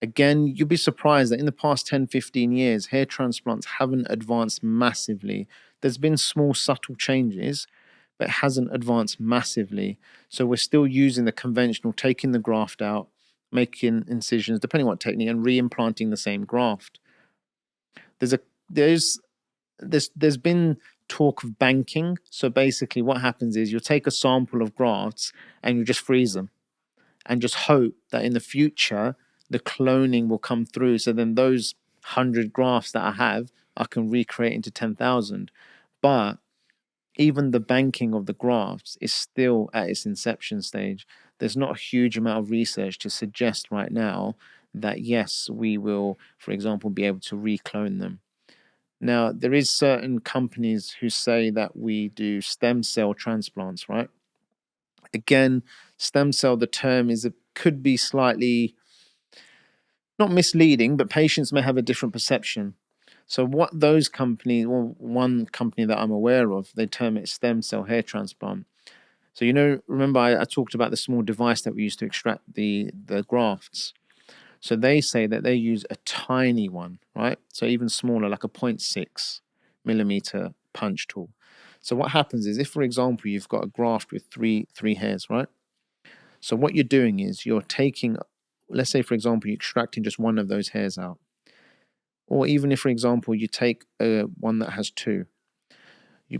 Again, you'd be surprised that in the past 10, 15 years, hair transplants haven't advanced massively. There's been small, subtle changes, but it hasn't advanced massively. So we're still using the conventional, taking the graft out, making incisions, depending on what technique, and re-implanting the same graft. There's been talk of banking. So basically what happens is you'll take a sample of grafts and you just freeze them and just hope that in the future the cloning will come through. So then those 100 grafts that I have, I can recreate into 10,000. But even the banking of the grafts is still at its inception stage. There's not a huge amount of research to suggest right now that yes, we will, for example, be able to reclone them. Now, there is certain companies who say that we do stem cell transplants, right? Again, stem cell, the term could be slightly not misleading, but patients may have a different perception. So what those companies, well, one company that I'm aware of, they term it stem cell hair transplant. So, remember I talked about the small device that we use to extract the grafts. So they say that they use a tiny one, right? So even smaller, like a 0.6 millimeter punch tool. So what happens is if, for example, you've got a graft with three hairs, right? So what you're doing is you're taking, let's say, for example, you're extracting just one of those hairs out. Or even if, for example, you take one that has 2.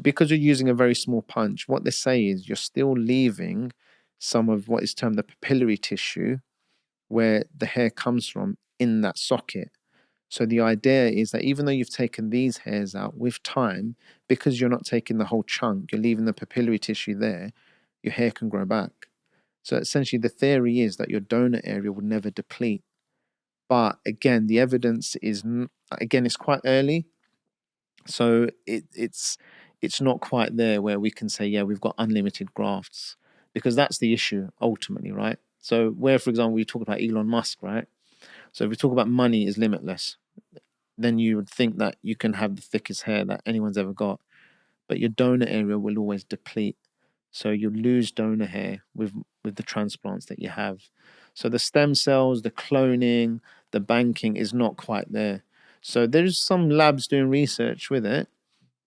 Because you're using a very small punch, what they say is you're still leaving some of what is termed the papillary tissue where the hair comes from in that socket. So the idea is that even though you've taken these hairs out, with time, because you're not taking the whole chunk, you're leaving the papillary tissue there, your hair can grow back. So essentially the theory is that your donor area will never deplete. But again, the evidence is, it's quite early. So it's not quite there where we can say, yeah, we've got unlimited grafts, because that's the issue ultimately, right? So where, for example, we talk about Elon Musk, right? So if we talk about money is limitless, then you would think that you can have the thickest hair that anyone's ever got, but your donor area will always deplete. So you lose donor hair with the transplants that you have. So the stem cells, the cloning, the banking is not quite there. So there's some labs doing research with it.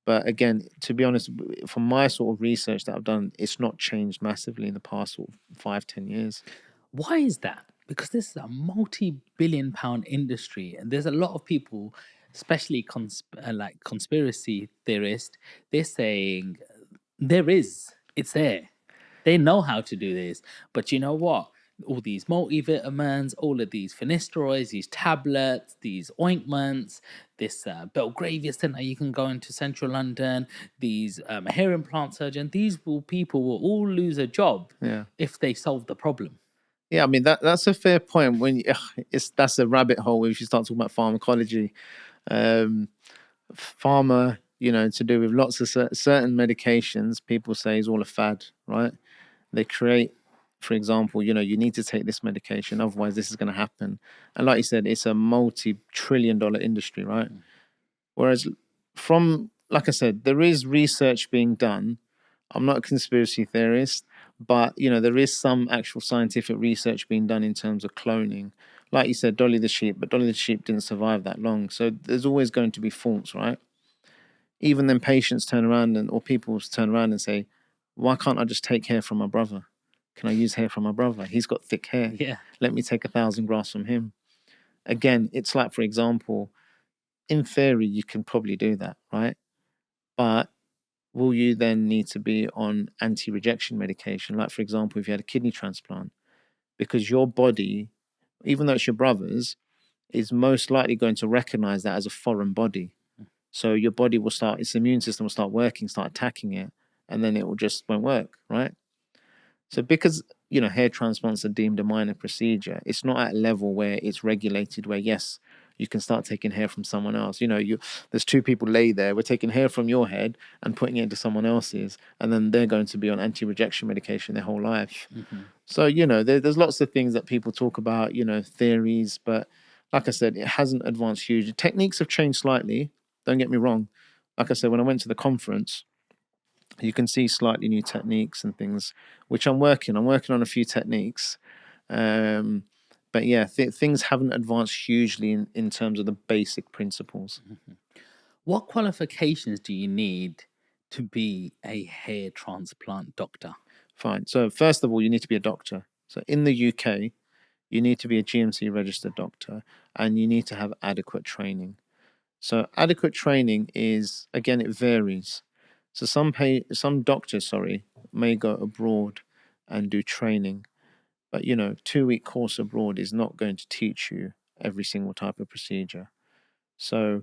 But again, to be honest, from my sort of research that I've done, it's not changed massively in the past sort of 5-10 years. Why is that? Because this is a multi-billion pound industry, and there's a lot of people, especially conspiracy theorists, they're saying it's there. They know how to do this. But you know what? all these multivitamins, all of these finasteroids, these tablets, these ointments, this Belgravia Centre you can go into central London, these hair implant surgeon. These people will all lose a job if they solve the problem. Yeah, I mean that's a fair point. When that's a rabbit hole if you start talking about pharmacology, pharma, to do with lots of certain medications. People say is all a fad, right? They create, for example, you need to take this medication, otherwise this is going to happen. And like you said, it's a multi-trillion-dollar industry, right? Whereas like I said, there is research being done. I'm not a conspiracy theorist, but there is some actual scientific research being done in terms of cloning. Like you said, Dolly the sheep, but Dolly the sheep didn't survive that long. So there's always going to be faults, right? Even then patients turn around or people turn around and say, why can't I just take hair from my brother? Can I use hair from my brother? He's got thick hair. Yeah. Let me take 1,000 grafts from him. Again, it's like, for example, in theory, you can probably do that, right? But will you then need to be on anti-rejection medication? Like, for example, if you had a kidney transplant, because your body, even though it's your brother's, is most likely going to recognize that as a foreign body. So your body will its immune system will start working, start attacking it, and then it will just won't work, right? So because, hair transplants are deemed a minor procedure, it's not at a level where it's regulated, where, yes, you can start taking hair from someone else. There's two people lay there, we're taking hair from your head and putting it into someone else's, and then they're going to be on anti-rejection medication their whole life. Mm-hmm. So, there's lots of things that people talk about, theories, but like I said, it hasn't advanced hugely. Techniques have changed slightly, don't get me wrong. Like I said, when I went to the conference, you can see slightly new techniques and things, which I'm working on a few techniques. But yeah, things haven't advanced hugely in terms of the basic principles. Mm-hmm. What qualifications do you need to be a hair transplant doctor? Fine. So first of all, you need to be a doctor. So in the UK, you need to be a GMC registered doctor, and you need to have adequate training. So adequate training is, again, it varies. So some doctors, may go abroad and do training, but 2-week course abroad is not going to teach you every single type of procedure. So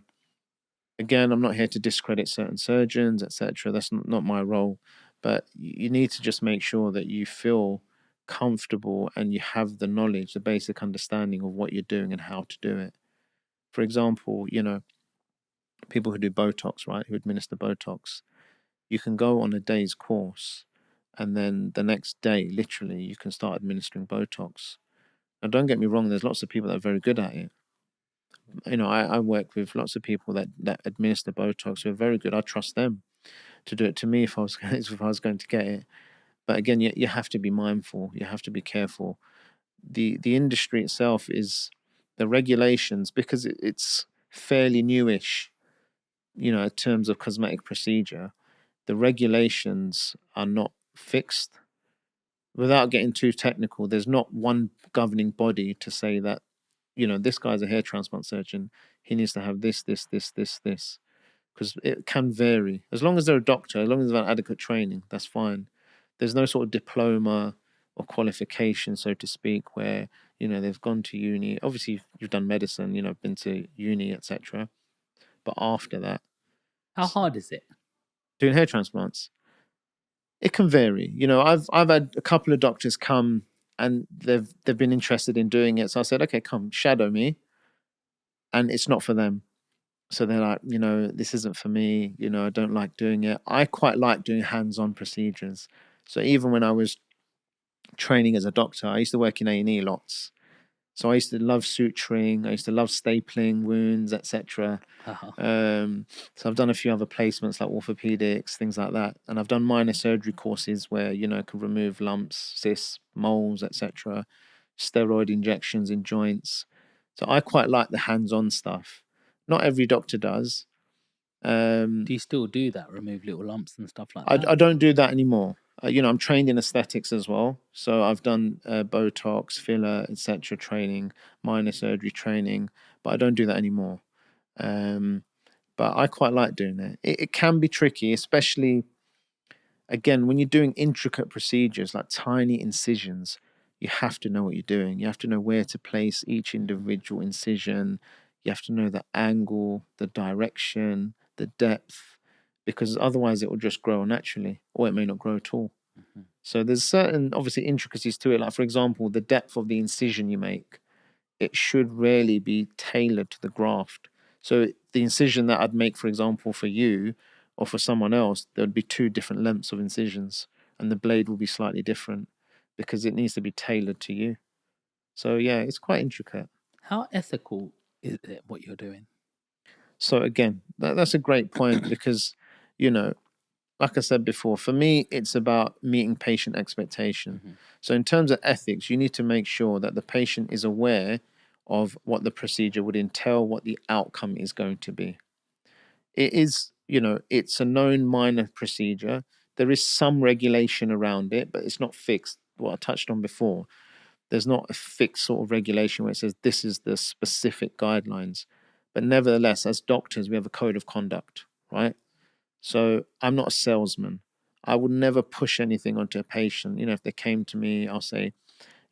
again, I'm not here to discredit certain surgeons, etc. That's not my role, but you need to just make sure that you feel comfortable and you have the knowledge, the basic understanding of what you're doing and how to do it. For example, people who do Botox, right, who administer Botox, you can go on a day's course and then the next day, literally, you can start administering Botox. Now, don't get me wrong, there's lots of people that are very good at it. I work with lots of people that administer Botox who are very good. I trust them to do it to me if I was going to get it. But again, you have to be mindful. You have to be careful. The industry itself is the regulations, because it's fairly newish, in terms of cosmetic procedure. The regulations are not fixed. Without getting too technical, there's not one governing body to say that, this guy's a hair transplant surgeon. He needs to have this, this, this, this, this. Because it can vary. As long as they're a doctor, as long as they've had adequate training, that's fine. There's no sort of diploma or qualification, so to speak, where, they've gone to uni. Obviously, you've done medicine, been to uni, etc. But after that, How hard is it? doing hair transplants, it can vary. I've had a couple of doctors come and they've been interested in doing it. So I said, okay, come shadow me. And it's not for them. So they're like, this isn't for me. I don't like doing it. I quite like doing hands-on procedures. So even when I was training as a doctor, I used to work in A&E lots. So I used to love suturing. I used to love stapling wounds, etc. Uh-huh. So I've done a few other placements like orthopedics, things like that. And I've done minor surgery courses where, can remove lumps, cysts, moles, etc. Steroid injections in joints. So I quite like the hands-on stuff. Not every doctor does. Do you still do that? Remove little lumps and stuff like that? I don't do that anymore. I'm trained in aesthetics as well. So I've done Botox, filler, etc. training, minor surgery training, but I don't do that anymore. But I quite like doing it. It can be tricky, especially, again, when you're doing intricate procedures like tiny incisions. you have to know what you're doing. You have to know where to place each individual incision. You have to know the angle, the direction, the depth, because otherwise it will just grow naturally, or it may not grow at all. So there's certain, obviously, intricacies to it. Like, for example, the depth of the incision you make, it should really be tailored to the graft. So the incision that I'd make, for example, for you or for someone else, there would be 2 different lengths of incisions, and the blade will be slightly different because it needs to be tailored to you. So yeah, it's quite intricate. How ethical is it what you're doing? So again, that's a great point because, you know, like I said before, for me, it's about meeting patient expectation. So in terms of ethics, you need to make sure that the patient is aware of what the procedure would entail, what the outcome is going to be. It is, you know, it's a known minor procedure. There is some regulation around it, but it's not fixed. What I touched on before, there's not a fixed sort of regulation where it says this is the specific guidelines. But nevertheless, as doctors, we have a code of conduct, right? So I'm not a salesman. I would never push anything onto a patient. You know, if they came to me, I'll say,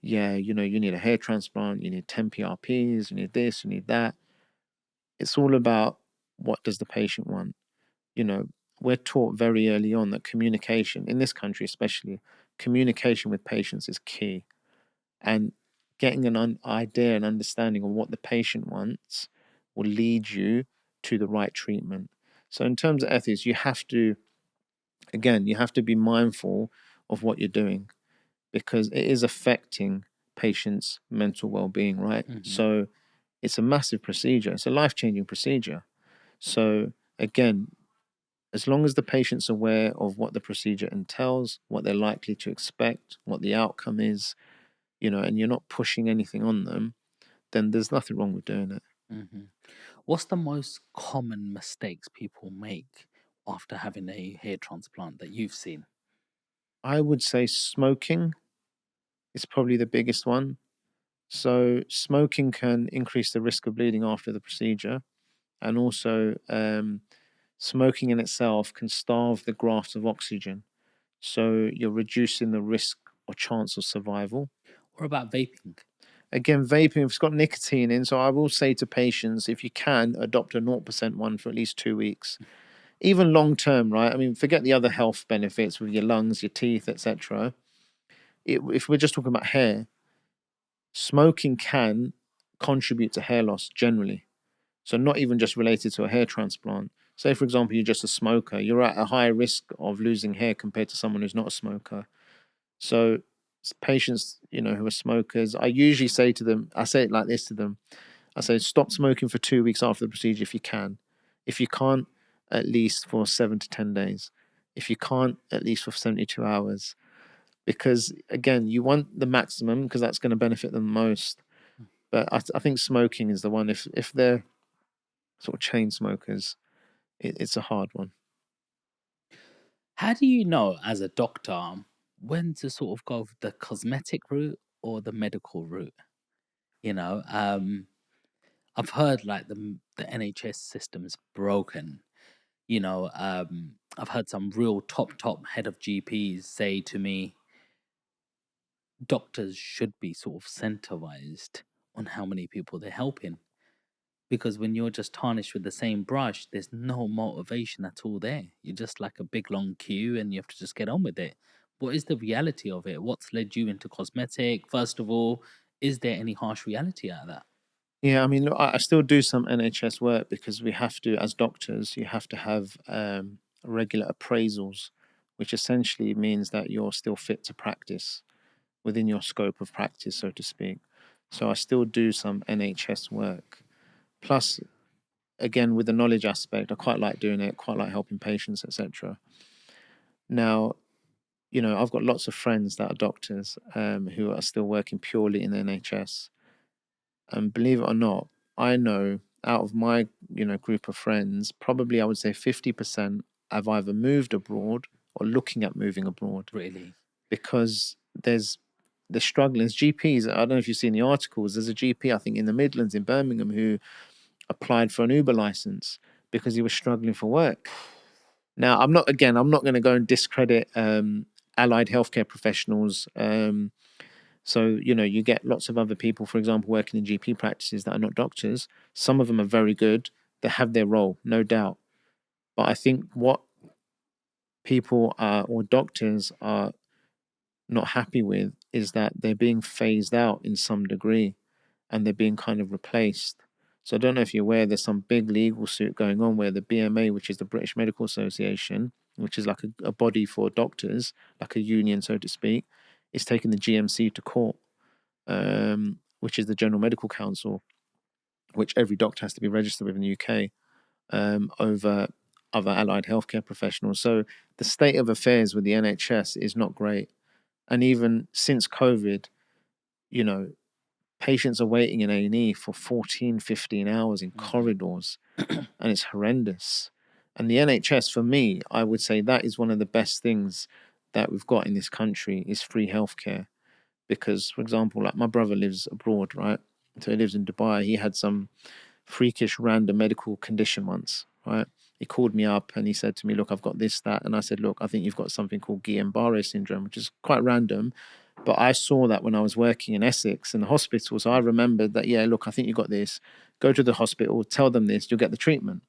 yeah, you know, you need a hair transplant, you need 10 PRPs, you need this, you need that. It's all about what does the patient want. You know, we're taught very early on that communication, in this country especially, communication with patients is key. And getting an idea and understanding of what the patient wants will lead you to the right treatment. So in terms of ethics, you have to, again, you have to be mindful of what you're doing because it is affecting patients' mental well-being, right? So it's a massive procedure. It's a life-changing procedure. So again, as long as the patient's aware of what the procedure entails, what they're likely to expect, what the outcome is, you know, and you're not pushing anything on them, then there's nothing wrong with doing it. What's the most common mistakes people make after having a hair transplant that you've seen? I would say smoking is probably the biggest one. So smoking can increase the risk of bleeding after the procedure, and also smoking in itself can starve the graft of oxygen. So you're reducing the risk or chance of survival. What about vaping? Again, vaping, if it's got nicotine in, so I will say to patients, if you can, adopt a 0% one for at least 2 weeks. Even long term, right? I mean, forget the other health benefits with your lungs, your teeth, etc. If we're just talking about hair, smoking can contribute to hair loss generally. So not even just related to a hair transplant. Say, for example, you're just a smoker. You're at a higher risk of losing hair compared to someone who's not a smoker. So patients, you know, who are smokers, I usually say to them, I say it like this to them. I say, stop smoking for 2 weeks after the procedure if you can. If you can't, at least for 7 to 10 days. If you can't, at least for 72 hours. Because again, you want the maximum because that's going to benefit them most. But I think smoking is the one. If they're sort of chain smokers, it's a hard one. How do you know as a doctor when to sort of go with the cosmetic route or the medical route? You know, I've heard like the NHS system's broken. You know, I've heard some real top head of GPs say to me, doctors should be sort of incentivized on how many people they're helping. Because when you're just tarnished with the same brush, there's no motivation at all there. You're just like a big long queue and you have to just get on with it. What is the reality of it? What's led you into cosmetic? First of all, is there any harsh reality out of that? Yeah, I mean, look, I still do some NHS work because we have to, as doctors, you have to have regular appraisals, which essentially means that you're still fit to practice within your scope of practice, so to speak. So I still do some NHS work. Plus, again, with the knowledge aspect, I quite like doing it, quite like helping patients, etc. Now, you know, I've got lots of friends that are doctors who are still working purely in the NHS. And believe it or not, I know out of my, you know, group of friends, probably I would say 50% have either moved abroad or looking at moving abroad. Really? Because they're struggling. There's GPs, I don't know if you've seen the articles, there's a GP, I think, in the Midlands in Birmingham who applied for an Uber license because he was struggling for work. Now, I'm not going to go and discredit allied healthcare professionals. So, you get lots of other people, for example, working in GP practices that are not doctors. Some of them are very good. They have their role, no doubt. But I think what people are, or doctors are not happy with, is that they're being phased out in some degree and they're being kind of replaced. So I don't know if you're aware, there's some big legal suit going on where the BMA, which is the British Medical Association, which is like a body for doctors, like a union, so to speak, is taking the GMC to court, which is the General Medical Council, which every doctor has to be registered with in the UK, over other allied healthcare professionals. So the state of affairs with the NHS is not great. And even since COVID, patients are waiting in A&E for 14, 15 hours in corridors, and it's horrendous. And the NHS, for me, I would say that is one of the best things that we've got in this country, is free healthcare. Because, for example, like my brother lives abroad, right? So he lives in Dubai. He had some freakish random medical condition once, right? He called me up and he said to me, look, I've got this, that. And I said, look, I think you've got something called Guillain-Barré syndrome, which is quite random. But I saw that when I was working in Essex in the hospital. So I remembered that, yeah, look, I think you got this. Go to the hospital, tell them this, you'll get the treatment.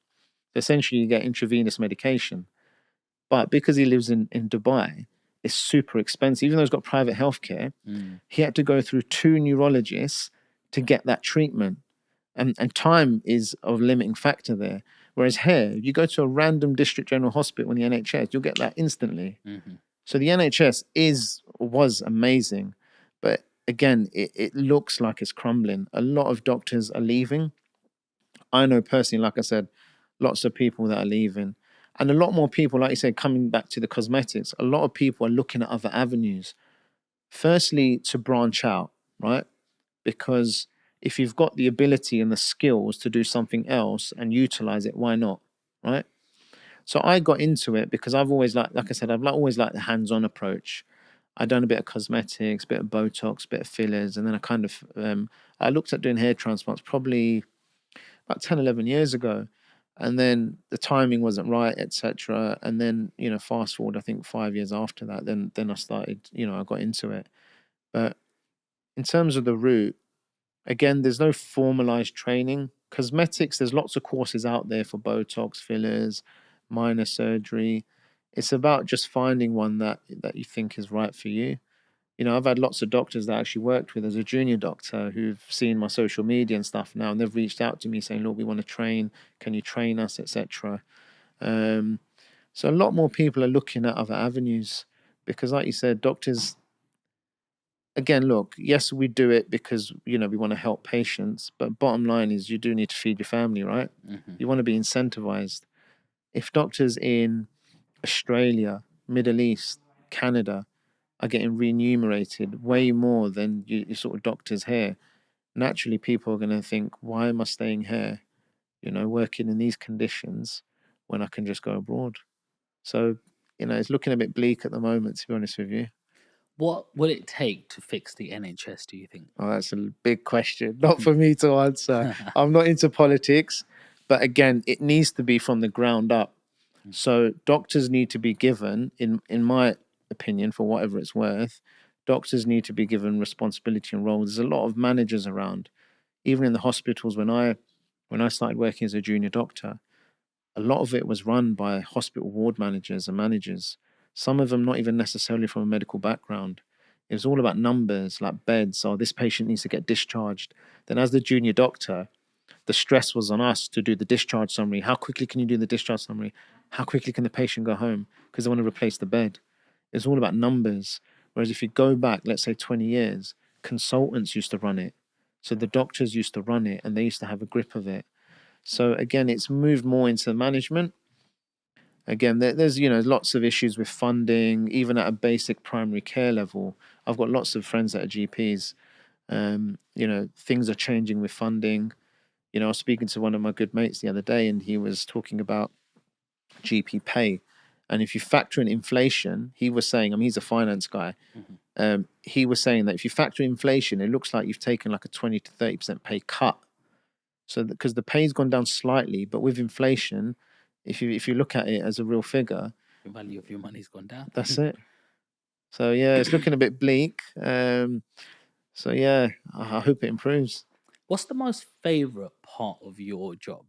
Essentially, you get intravenous medication. But because he lives in Dubai, it's super expensive. Even though he's got private healthcare, he had to go through 2 neurologists to get that treatment. And time is a limiting factor there. Whereas here, you go to a random district general hospital in the NHS, you'll get that instantly. So the NHS was amazing. But again, it looks like it's crumbling. A lot of doctors are leaving. I know personally, like I said, lots of people that are leaving. And a lot more people, like you said, coming back to the cosmetics, a lot of people are looking at other avenues. Firstly, to branch out, right? Because if you've got the ability and the skills to do something else and utilize it, why not, right? So I got into it because I've always like I said, I've always liked the hands-on approach. I've done a bit of cosmetics, bit of Botox, bit of fillers, and then I looked at doing hair transplants probably about 10, 11 years ago. And then the timing wasn't right, etc. And then, fast forward, I think 5 years after that, then I started, I got into it. But in terms of the route, again, there's no formalized training. Cosmetics, there's lots of courses out there for Botox, fillers, minor surgery. It's about just finding one that you think is right for you. I've had lots of doctors that I actually worked with as a junior doctor who've seen my social media and stuff now, and they've reached out to me saying, look, we want to train. Can you train us, etc. So a lot more people are looking at other avenues because, like you said, doctors, again, look, yes, we do it because, we want to help patients. But bottom line is you do need to feed your family, right? You want to be incentivized. If doctors in Australia, Middle East, Canada are getting remunerated way more than your sort of doctors here, naturally people are going to think, why am I staying here, working in these conditions when I can just go abroad? So, it's looking a bit bleak at the moment, to be honest with you. What will it take to fix the NHS, do you think? Oh, that's a big question. Not for me to answer. I'm not into politics. But again, it needs to be from the ground up. So doctors need to be given, in my opinion, for whatever it's worth, doctors need to be given responsibility and roles. There's a lot of managers around. Even in the hospitals, when I started working as a junior doctor, a lot of it was run by hospital ward managers and managers. Some of them not even necessarily from a medical background. It was all about numbers, like beds. Oh, this patient needs to get discharged. Then as the junior doctor, the stress was on us to do the discharge summary. How quickly can you do the discharge summary? How quickly can the patient go home? Because they want to replace the bed. It's all about numbers. Whereas if you go back, let's say 20 years, consultants used to run it. So the doctors used to run it and they used to have a grip of it. So again, it's moved more into management. Again, there's lots of issues with funding, even at a basic primary care level. I've got lots of friends that are GPs. Things are changing with funding. I was speaking to one of my good mates the other day, and he was talking about GP pay. And if you factor in inflation, he was saying, he's a finance guy. He was saying that if you factor in inflation, it looks like you've taken like a 20 to 30% pay cut. So because the pay's gone down slightly, but with inflation, if you look at it as a real figure, the value of your money's gone down. That's it. So yeah, it's looking a bit bleak. So yeah, I hope it improves. What's the most favorite part of your job?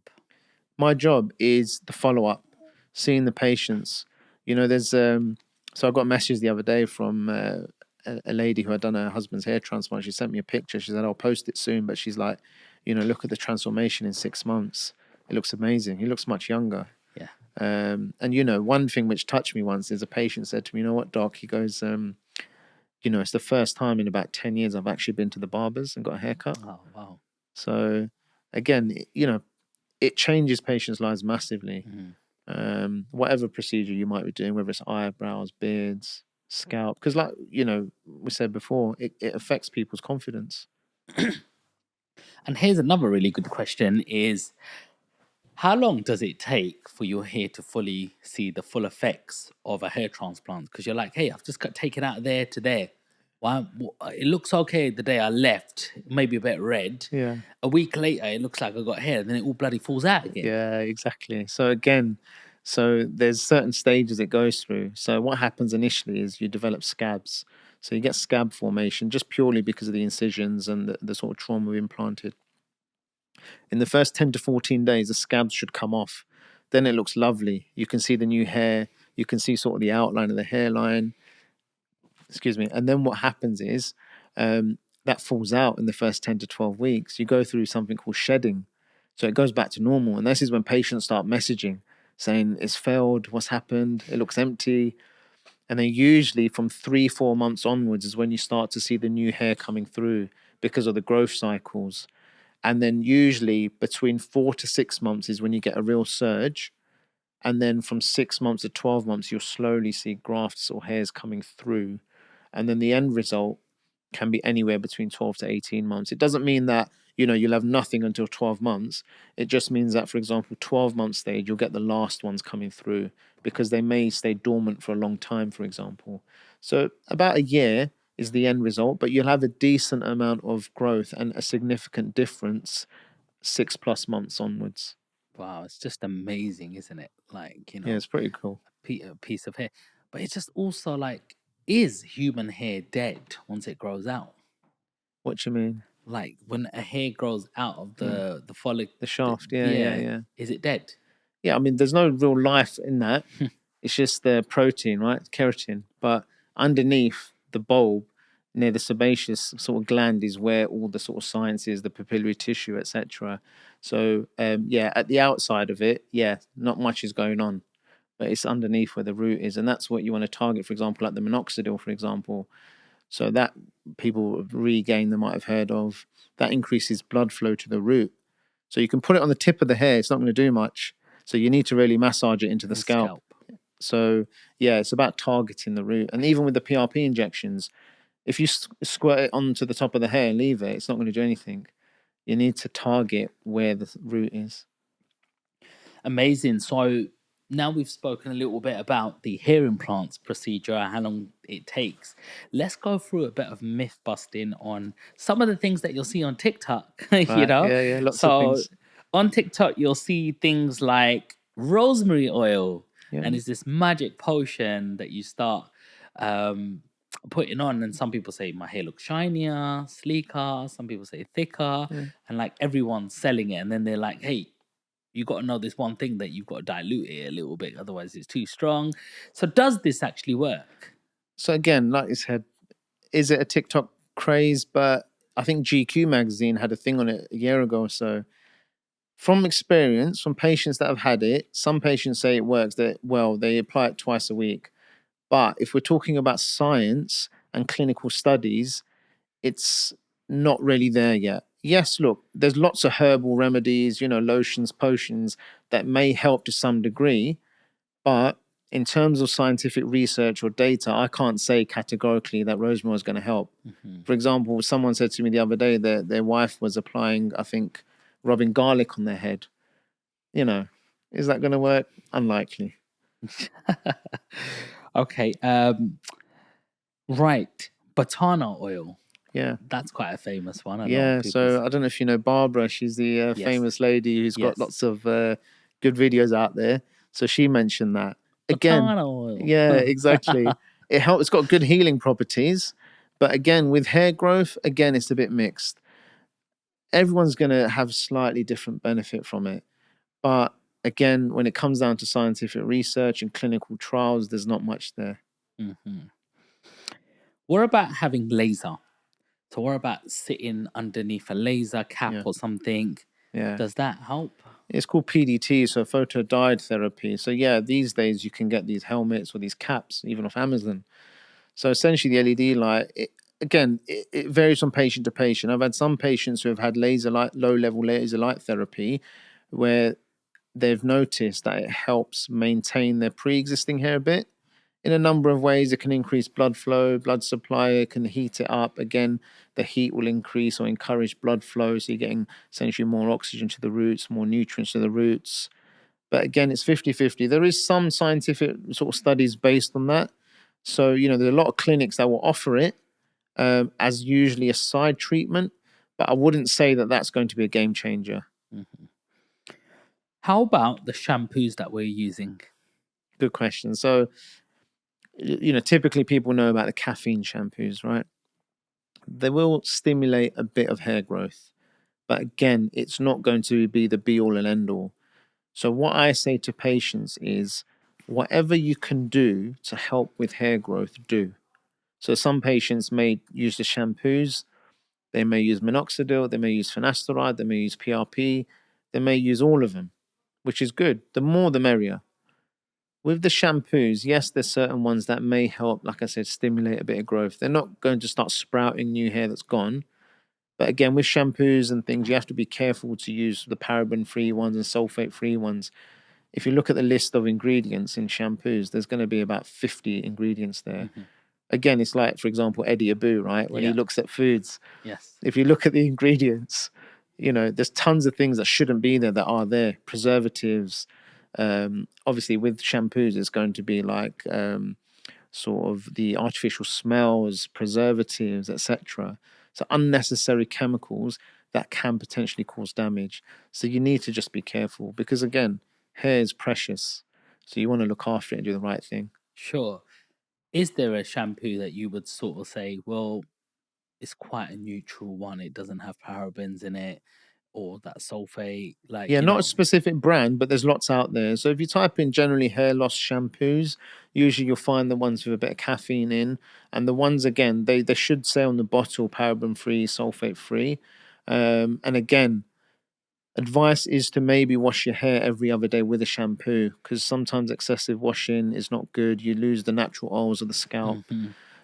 My job is the follow up, seeing the patients. You know, there's so I got a message the other day from a lady who had done her husband's hair transplant. She sent me a picture. She said, "I'll post it soon," but she's like, you know, look at the transformation in 6 months. It looks amazing. He looks much younger. Yeah. And you know, one thing which touched me once is a patient said to me, "You know what, doc?" He goes, "You know, it's the first time in about 10 years I've actually been to the barbers and got a haircut." Oh, wow. So again, you know, it changes patients' lives massively. Whatever procedure you might be doing, whether it's eyebrows, beards, scalp, because like, you know, we said before, it affects people's confidence. And here's another really good question is, how long does it take for your hair to fully see the full effects of a hair transplant? Because you're like, hey, I've just got taken out of there to there. Well, it looks okay the day I left, maybe a bit red. Yeah. A week later, it looks like I got hair, then it all bloody falls out again. Yeah, exactly. So again, so there's certain stages it goes through. So what happens initially is you develop scabs. So you get scab formation just purely because of the incisions and the sort of trauma we implanted. In the first 10 to 14 days, the scabs should come off. Then it looks lovely. You can see the new hair. You can see sort of the outline of the hairline. Excuse me. And then what happens is that falls out in the first 10 to 12 weeks. You go through something called shedding. So it goes back to normal. And this is when patients start messaging, saying it's failed, what's happened, it looks empty. And then usually from 3-4 months onwards is when you start to see the new hair coming through because of the growth cycles. And then usually between 4 to 6 months is when you get a real surge. And then from 6 months to 12 months, you'll slowly see grafts or hairs coming through. And then the end result can be anywhere between 12 to 18 months. It doesn't mean that, you know, you'll have nothing until 12 months. It just means that, for example, 12-month stage, you'll get the last ones coming through because they may stay dormant for a long time, for example. So about a year is the end result, but you'll have a decent amount of growth and a significant difference 6+ months onwards. Wow, it's just amazing, isn't it? Like, you know, Yeah, it's pretty cool. a piece of hair. But it's just also like, is human hair dead once it grows out? What do you mean? Like when a hair grows out of the follicle, The shaft, yeah. is it dead? Yeah, I mean, there's no real life in that. It's just the protein, right? Keratin. But underneath the bulb, near the sebaceous sort of gland, is where all the sort of science is, the papillary tissue, etc. So, yeah, at the outside of it, yeah, not much is going on. But it's underneath where the root is. And that's what you want to target, for example, like the minoxidil, for example. So that people regain, they might have heard of, that increases blood flow to the root. So you can put it on the tip of the hair, it's not going to do much. So you need to really massage it into the scalp. So yeah, it's about targeting the root. And even with the PRP injections, if you squirt it onto the top of the hair and leave it, it's not going to do anything. You need to target where the root is. Amazing. So now we've spoken a little bit about the hair implants procedure, how long it takes. Let's go through a bit of myth busting on some of the things that you'll see on TikTok. Right. You know, Yeah, lots of things. On TikTok, you'll see things like rosemary oil, and it's this magic potion that you start putting on. And some people say my hair looks shinier, sleeker. Some people say thicker, and like everyone's selling it. And then they're like, hey, you got to know this one thing, that you've got to dilute it a little bit, otherwise it's too strong. So does this actually work? So again, like you said, is it a TikTok craze? But I think GQ magazine had a thing on it a year ago or so. From experience, from patients that have had it, some patients say it works, they apply it twice a week. But if we're talking about science and clinical studies, it's not really there yet. Yes, look, there's lots of herbal remedies, you know, lotions, potions that may help to some degree. But in terms of scientific research or data, I can't say categorically that rosemary is going to help. For example, someone said to me the other day that their wife was applying, I think, rubbing garlic on their head. You know, is that going to work? Unlikely. Okay. Right. Batana oil. Yeah. That's quite a famous one. So I don't know if you know Barbara. She's the famous lady who's got lots of good videos out there. So she mentioned that. Again, Batana oil. yeah, exactly. It helps. It's got good healing properties, But again, with hair growth, again, it's a bit mixed. Everyone's going to have slightly different benefit from it. But again, when it comes down to scientific research and clinical trials, there's not much there. What about having laser? So what about sitting underneath a laser cap Yeah. or something? Yeah. Does that help? It's called PDT, so photodiode therapy. So yeah, these days you can get these helmets or these caps, even off Amazon. So essentially the LED light, it varies from patient to patient. I've had some patients who have had low-level laser light therapy where they've noticed that it helps maintain their pre-existing hair a bit. In a number of ways, it can increase blood flow, blood supply, it can heat it up. Again, the heat will increase or encourage blood flow, so you're getting essentially more oxygen to the roots, more nutrients to the roots. But again, it's 50-50. There is some scientific sort of studies based on that. So, there are a lot of clinics that will offer it as usually a side treatment, but I wouldn't say that that's going to be a game changer. How about the shampoos that we're using? Good question. So, typically people know about the caffeine shampoos, right? They will stimulate a bit of hair growth. But again, it's not going to be the be all and end all. So what I say to patients is whatever you can do to help with hair growth, do. So some patients may use the shampoos, they may use Minoxidil, they may use Finasteride, they may use PRP, they may use all of them, which is good. The more the merrier. With the shampoos, yes, there's certain ones that may help, like I said, stimulate a bit of growth. They're not going to start sprouting new hair that's gone. But again, with shampoos and things, you have to be careful to use the paraben-free ones and sulfate-free ones. If you look at the list of ingredients in shampoos, there's going to be about 50 ingredients there. Again, it's like, for example, Eddie Abu, right? When he looks at foods. Yes. If you look at the ingredients, there's tons of things that shouldn't be there that are there. Preservatives. Obviously, with shampoos, it's going to be like sort of the artificial smells, preservatives, etc. So unnecessary chemicals that can potentially cause damage. So you need to just be careful because, again, hair is precious. So you want to look after it and do the right thing. Sure. Is there a shampoo that you would sort of say, well, it's quite a neutral one, it doesn't have parabens in it, or that sulfate, Yeah, not a specific brand, but there's lots out there. So if you type in generally hair loss shampoos, usually you'll find the ones with a bit of caffeine in. And the ones, again, they should say on the bottle paraben-free, sulfate-free. And again, advice is to maybe wash your hair every other day with a shampoo because sometimes excessive washing is not good. You lose the natural oils of the scalp.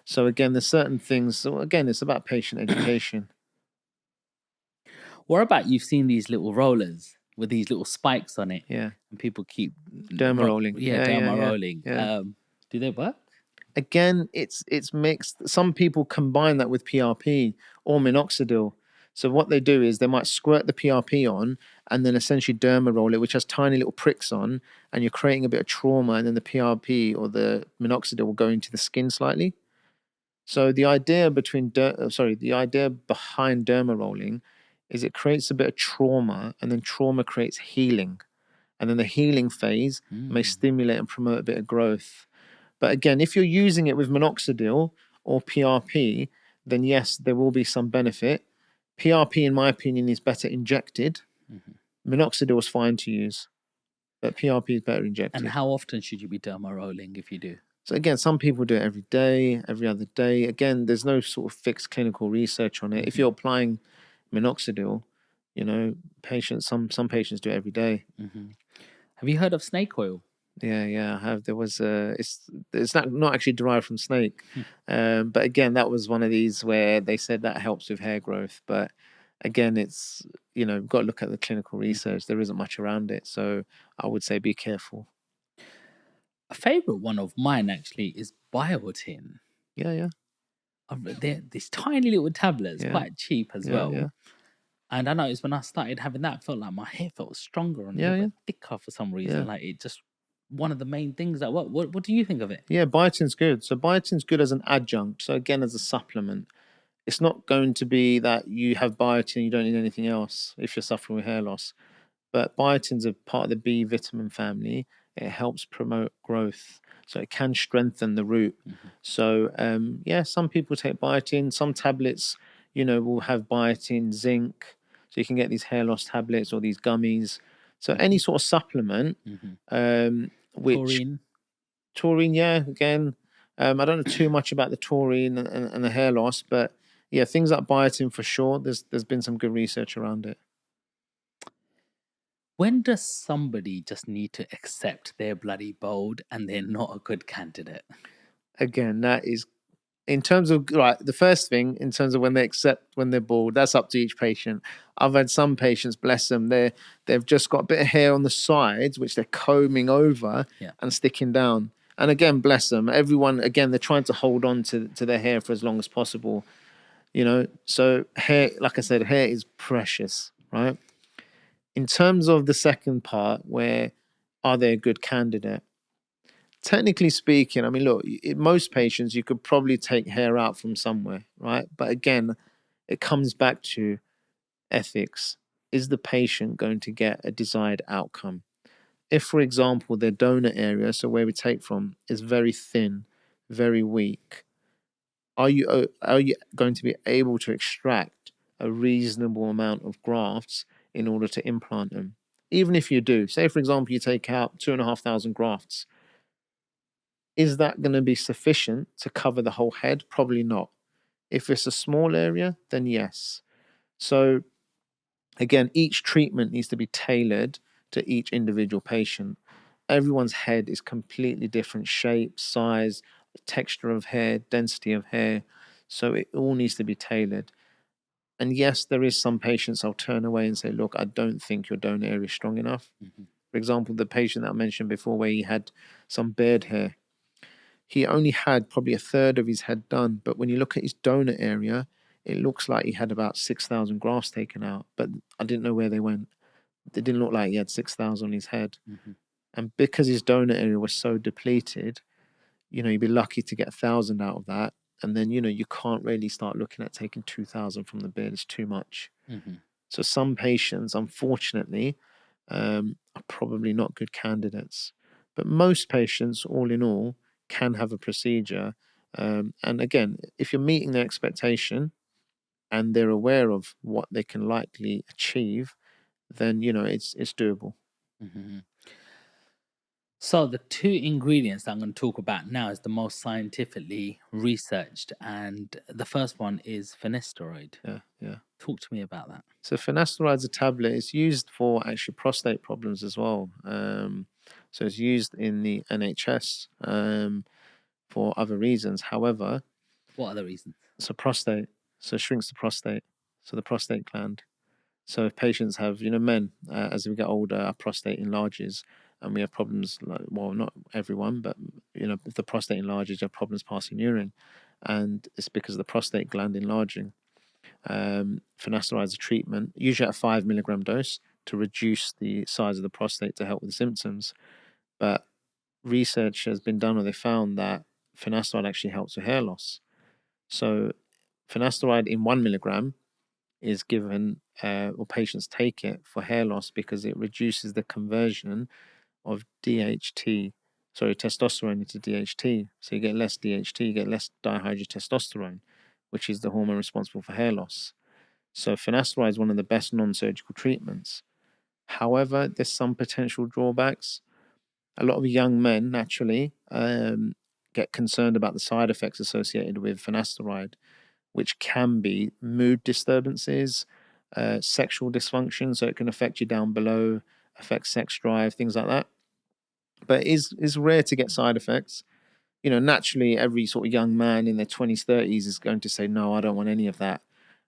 So again, there's certain things. So again, it's about patient education. What about you've seen these little rollers with these little spikes on it? Yeah. And people keep Derma rolling. derma rolling. Yeah. Do they work? Again, it's mixed. Some people combine that with PRP or minoxidil. So what they do is they might squirt the PRP on and then essentially derma roll it, which has tiny little pricks on, and you're creating a bit of trauma, and then the PRP or the minoxidil will go into the skin slightly. So the idea behind derma rolling is it creates a bit of trauma, and then trauma creates healing, and then the healing phase may stimulate and promote a bit of growth. But again, if you're using it with minoxidil or PRP, then yes, there will be some benefit. PRP, in my opinion, is better injected. Minoxidil is fine to use, but PRP is better injected. And how often should you be derma rolling if you do? So again, some people do it every day, every other day. Again, there's no sort of fixed clinical research on it. If you're applying minoxidil, some patients do it every day. Have you heard of snake oil? Yeah, I have. There was it's not actually derived from snake, but again, that was one of these where they said that helps with hair growth. But again, it's you've got to look at the clinical research. There isn't much around it, so I would say be careful. A favorite one of mine actually is biotin. Yeah. They're these tiny little tablets, quite cheap as well. Yeah. And I noticed when I started having that, I felt like my hair felt stronger and a little bit thicker for some reason. Like it just one of the main things that work. What do you think of it? Yeah, biotin's good. So biotin's good as an adjunct. So again, as a supplement. It's not going to be that you have biotin, you don't need anything else if you're suffering with hair loss. But biotin's a part of the B vitamin family. it helps promote growth. So it can strengthen the root. So yeah, some people take biotin. Some tablets, will have biotin, zinc. So you can get these hair loss tablets or these gummies. So any sort of supplement, which Taurine. taurine, yeah, again, I don't know too much about the taurine and the hair loss, but yeah, things like biotin for sure. There's been some good research around it. When does somebody just need to accept they're bloody bald and they're not a good candidate? Again, that is in terms of the first thing in terms of when they're bald, that's up to each patient. I've had some patients, bless them, they've just got a bit of hair on the sides which they're combing over and sticking down. And again, bless them. Everyone, again, they're trying to hold on to their hair for as long as possible. So hair, like I said, hair is precious, right? In terms of the second part, where are they a good candidate? Technically speaking, I mean, look, in most patients, you could probably take hair out from somewhere, right? But again, it comes back to ethics. Is the patient going to get a desired outcome? If, for example, their donor area, so where we take from, is very thin, very weak, are you going to be able to extract a reasonable amount of grafts in order to implant them? Even if you do, say, for example, you take out 2,500 grafts, is that going to be sufficient to cover the whole head? Probably not. If it's a small area, then yes. So again, each treatment needs to be tailored to each individual patient. Everyone's head is completely different shape, size, texture of hair, density of hair. So it all needs to be tailored. And yes, there is some patients I'll turn away and say, look, I don't think your donor area is strong enough. For example, the patient that I mentioned before where he had some beard hair, he only had probably a third of his head done. But when you look at his donor area, it looks like he had about 6,000 grafts taken out. But I didn't know where they went. It didn't look like he had 6,000 on his head. And because his donor area was so depleted, you'd be lucky to get 1,000 out of that. And then, you can't really start looking at taking 2,000 from the beard. It's too much. So some patients, unfortunately, are probably not good candidates. But most patients, all in all, can have a procedure. And again, if you're meeting their expectation and they're aware of what they can likely achieve, then, it's doable. So the two ingredients that I'm going to talk about now is the most scientifically researched, and the first one is finasteride. Yeah. Talk to me about that. So finasteride is a tablet. It's used for actually prostate problems as well. So it's used in the NHS for other reasons. However, what other reasons? So prostate, so it shrinks the prostate, so the prostate gland. So if patients have, men, as we get older, our prostate enlarges, and we have problems like, well, not everyone, but if the prostate enlarges, you have problems passing urine, and it's because of the prostate gland enlarging. Finasteride is a treatment, usually at a 5 milligram dose, to reduce the size of the prostate to help with the symptoms. But research has been done where they found that finasteride actually helps with hair loss. So finasteride in 1 milligram is given, or patients take it for hair loss because it reduces the conversion of testosterone into DHT. So you get less DHT, you get less dihydrotestosterone, which is the hormone responsible for hair loss. So finasteride is one of the best non-surgical treatments. However, there's some potential drawbacks. A lot of young men naturally get concerned about the side effects associated with finasteride, which can be mood disturbances, sexual dysfunction, so it can affect you down below, affect sex drive, things like that. But it's rare to get side effects. Naturally, every sort of young man in their 20s, 30s is going to say, no, I don't want any of that.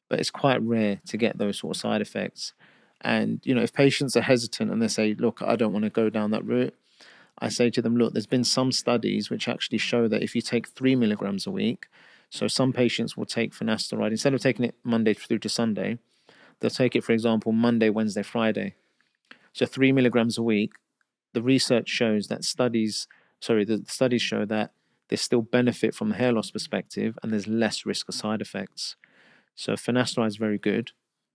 But it's quite rare to get those sort of side effects. And, if patients are hesitant and they say, look, I don't want to go down that route, I say to them, look, there's been some studies which actually show that if you take 3 milligrams a week, so some patients will take finasteride, instead of taking it Monday through to Sunday, they'll take it, for example, Monday, Wednesday, Friday. So 3 milligrams a week. The research shows that the studies show that there's still benefit from the hair loss perspective and there's less risk of side effects. So finasteride is very good.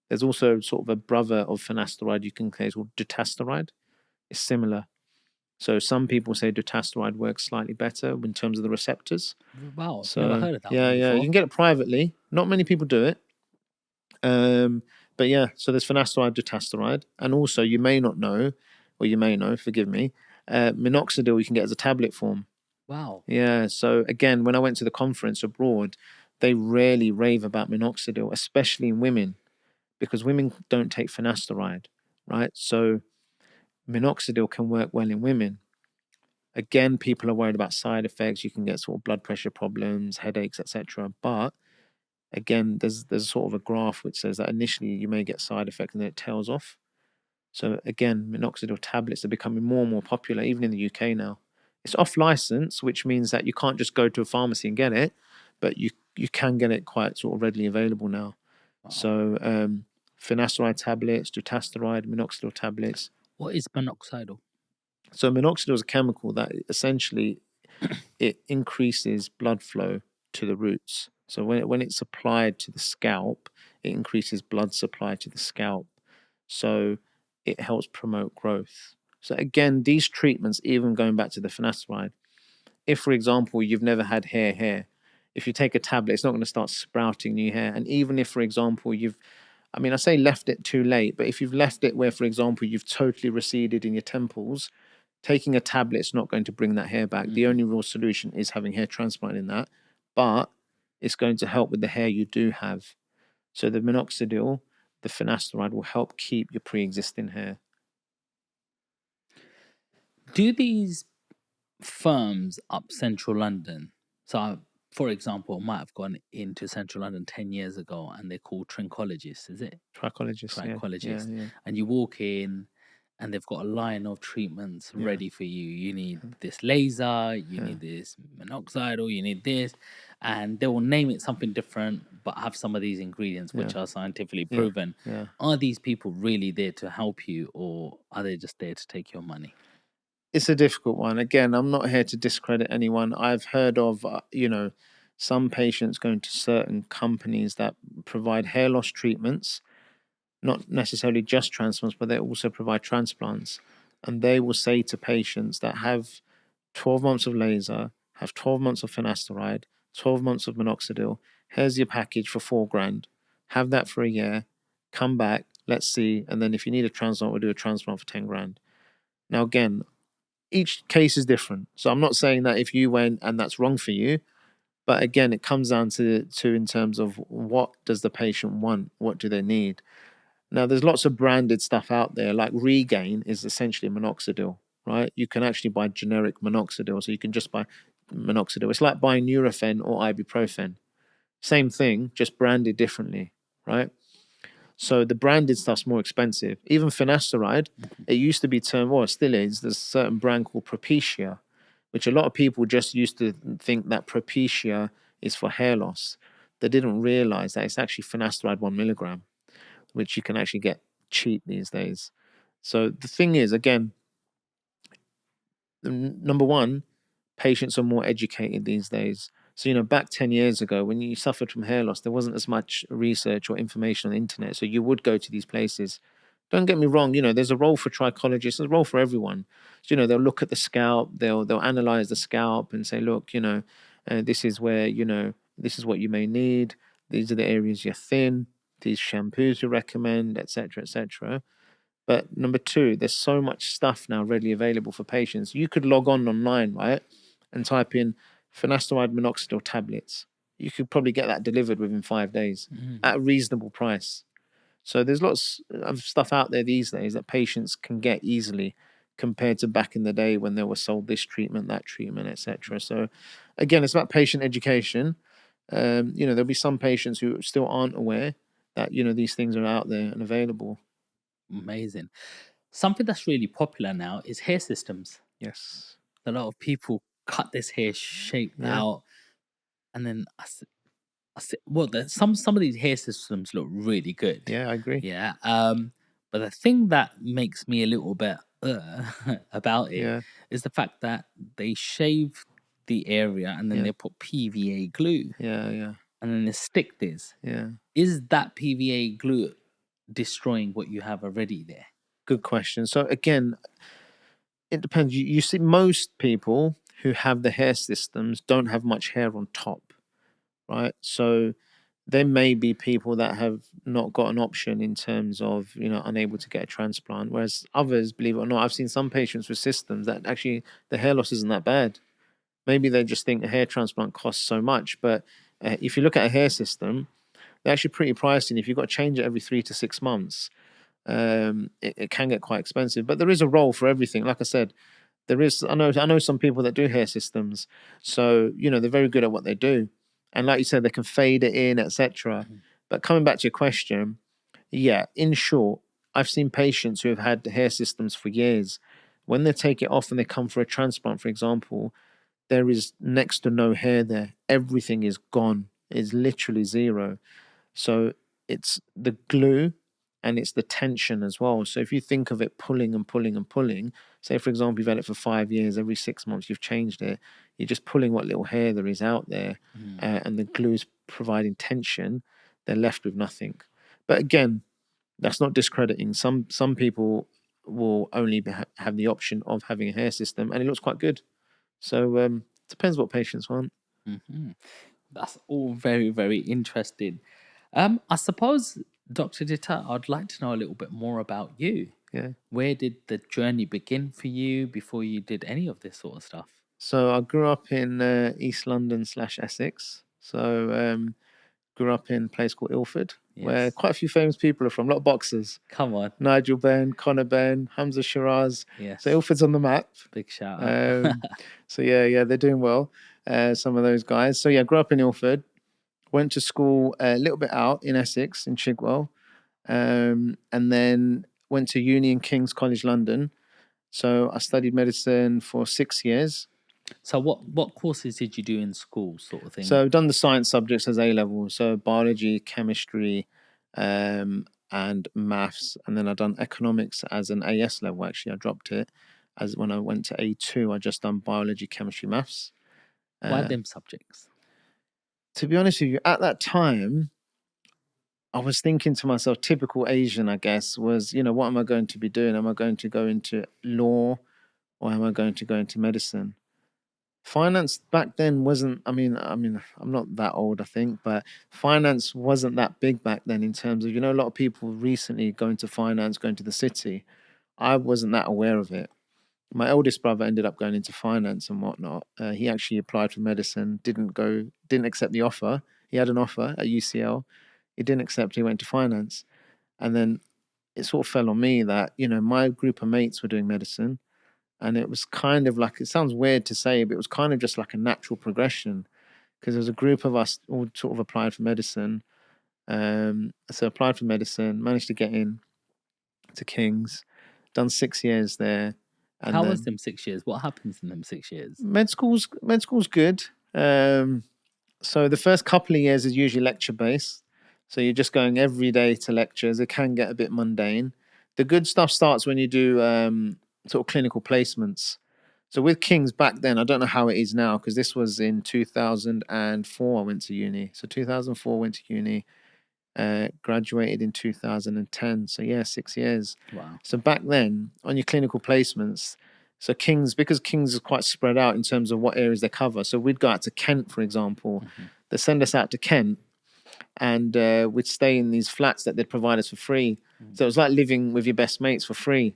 There's also sort of a brother of finasteride you can say called dutasteride. It's similar. So some people say dutasteride works slightly better in terms of the receptors. Wow, I've So never heard of that yeah, one yeah, you before. can get it privately. Not many people do it. But yeah, so there's finasteride, dutasteride, and also you may not know, or you may know, forgive me, minoxidil you can get as a tablet form. Wow. Yeah, so again, when I went to the conference abroad, they rarely rave about minoxidil, especially in women, because women don't take finasteride, right? So minoxidil can work well in women. Again, people are worried about side effects. You can get sort of blood pressure problems, headaches, etc. But again, there's sort of a graph which says that initially you may get side effects and then it tails off. So again, minoxidil tablets are becoming more and more popular, even in the UK now. It's off license, which means that you can't just go to a pharmacy and get it, but you can get it quite sort of readily available now. Wow. So finasteride tablets, dutasteride, minoxidil tablets. What is minoxidil? So minoxidil is a chemical that essentially it increases blood flow to the roots. So when it's applied to the scalp, it increases blood supply to the scalp. So it helps promote growth. So again, these treatments, even going back to the finasteride, if, for example, you've never had hair, if you take a tablet, it's not going to start sprouting new hair. And even if, for example, I say left it too late, but if you've left it where, for example, you've totally receded in your temples, taking a tablet's not going to bring that hair back. The only real solution is having hair transplant in that, but it's going to help with the hair you do have. So the minoxidil, the finasteride will help keep your pre-existing hair. Do these firms up central London, so for example, I might have gone into central London 10 years ago and they're called trichologists, is it? Trichologists, Trichologists. yeah. And you walk in and they've got a line of treatments Yeah. ready for you. You need this laser, you need this minoxidil, you need this, and they will name it something different, but have some of these ingredients which are scientifically proven. Yeah. Are these people really there to help you, or are they just there to take your money? It's a difficult one. Again, I'm not here to discredit anyone. I've heard of, some patients going to certain companies that provide hair loss treatments, not necessarily just transplants, but they also provide transplants. And they will say to patients that have 12 months of laser, have 12 months of finasteride, 12 months of minoxidil, here's your package for $4,000. Have that for a year, come back, let's see. And then if you need a transplant, we'll do a transplant for 10 grand. Now, again, each case is different. So I'm not saying that if you went and that's wrong for you, but again, it comes down to in terms of what does the patient want? What do they need? Now, there's lots of branded stuff out there, like Regain is essentially minoxidil, right? You can actually buy generic minoxidil, so you can just buy minoxidil. It's like buying Nurofen or ibuprofen. Same thing, just branded differently, right? So the branded stuff's more expensive. Even finasteride, it used to be termed, well, it still is. There's a certain brand called Propecia, which a lot of people just used to think that Propecia is for hair loss. They didn't realize that it's actually finasteride 1 milligram, which you can actually get cheap these days. So the thing is, again, number one, patients are more educated these days. So, back 10 years ago, when you suffered from hair loss, there wasn't as much research or information on the internet. So you would go to these places. Don't get me wrong, there's a role for trichologists, there's a role for everyone. So, they'll look at the scalp, they'll analyze the scalp and say, look, this is where, this is what you may need. These are the areas you're thin. These shampoos we recommend, etc., etc. But number two, there's so much stuff now readily available for patients. You could log on online, right, and type in finasteride minoxidil tablets. You could probably get that delivered within 5 days at a reasonable price. So there's lots of stuff out there these days that patients can get easily compared to back in the day when they were sold this treatment, that treatment, etc. So again, it's about patient education. There'll be some patients who still aren't aware that, these things are out there and available. Amazing. Something that's really popular now is hair systems. Yes. A lot of people cut this hair shape out, and then well, some of these hair systems look really good. Yeah, I agree. Yeah. But the thing that makes me a little bit about it is the fact that they shave the area and then they put PVA glue. Yeah. And then they stick this. Yeah. Is that PVA glue destroying what you have already there? Good question. So again, it depends. You see, most people who have the hair systems don't have much hair on top, right? So there may be people that have not got an option in terms of, unable to get a transplant, whereas others, believe it or not, I've seen some patients with systems that actually the hair loss isn't that bad. Maybe they just think a hair transplant costs so much, but if you look at a hair system, they're actually pretty pricey. And if you've got to change it every 3 to 6 months, it can get quite expensive. But there is a role for everything. Like I said, there is. I know some people that do hair systems, so they're very good at what they do, and like you said, they can fade it in, etc. But coming back to your question, yeah, in short, I've seen patients who have had the hair systems for years. When they take it off and they come for a transplant, for example, there is next to no hair there. Everything is gone. It's literally zero. So it's the glue and it's the tension as well. So if you think of it pulling and pulling and pulling, say, for example, you've had it for 5 years, every 6 months you've changed it, you're just pulling what little hair there is out there, and the glue's providing tension, they're left with nothing. But again, that's not discrediting. Some people will only have the option of having a hair system, and it looks quite good. So depends what patients want. That's all very, very interesting. I suppose, Dr. Ditta, I'd like to know a little bit more about you. Yeah. Where did the journey begin for you before you did any of this sort of stuff? So I grew up in East London / Essex. So grew up in a place called Ilford, where quite a few famous people are from. A lot of boxers. Come on. Nigel Benn, Conor Benn, Hamza Shiraz. Yes. So Ilford's on the map. Big shout out. So yeah, they're doing well. Some of those guys. So yeah, grew up in Ilford. Went to school a little bit out in Essex, in Chigwell. And then went to uni in King's College London. So I studied medicine for 6 years. So what courses did you do in school, sort of thing? So I've done the science subjects as A-level, so biology, chemistry, and maths. And then I've done economics as an AS level. Actually, I dropped it as when I went to A2. I just done biology, chemistry, maths. Why them subjects? To be honest with you, at that time, I was thinking to myself, typical Asian, I guess, was, what am I going to be doing? Am I going to go into law or am I going to go into medicine? Finance back then wasn't, I mean, I'm not that old, I think, but finance wasn't that big back then in terms of, a lot of people recently going to finance, going to the city. I wasn't that aware of it. My eldest brother ended up going into finance and whatnot. He actually applied for medicine, didn't accept the offer. He had an offer at UCL. He didn't accept, he went to finance. And then it sort of fell on me that, my group of mates were doing medicine. And it was kind of like, it sounds weird to say, but it was kind of just like a natural progression because there was a group of us all sort of applied for medicine. So applied for medicine, managed to get in to King's, done 6 years there. And how was them 6 years? What happens in them 6 years? Med school's good. So the first couple of years is usually lecture based. So you're just going every day to lectures. It can get a bit mundane. The good stuff starts when you do sort of clinical placements. So with King's back then, I don't know how it is now because this was in 2004 I went to uni. So 2004 went to uni, graduated in 2010. So yeah, 6 years. Wow. So back then on your clinical placements, so because King's is quite spread out in terms of what areas they cover. So we'd go out to Kent, for example. They send us out to Kent and we'd stay in these flats that they'd provide us for free. So it was like living with your best mates for free.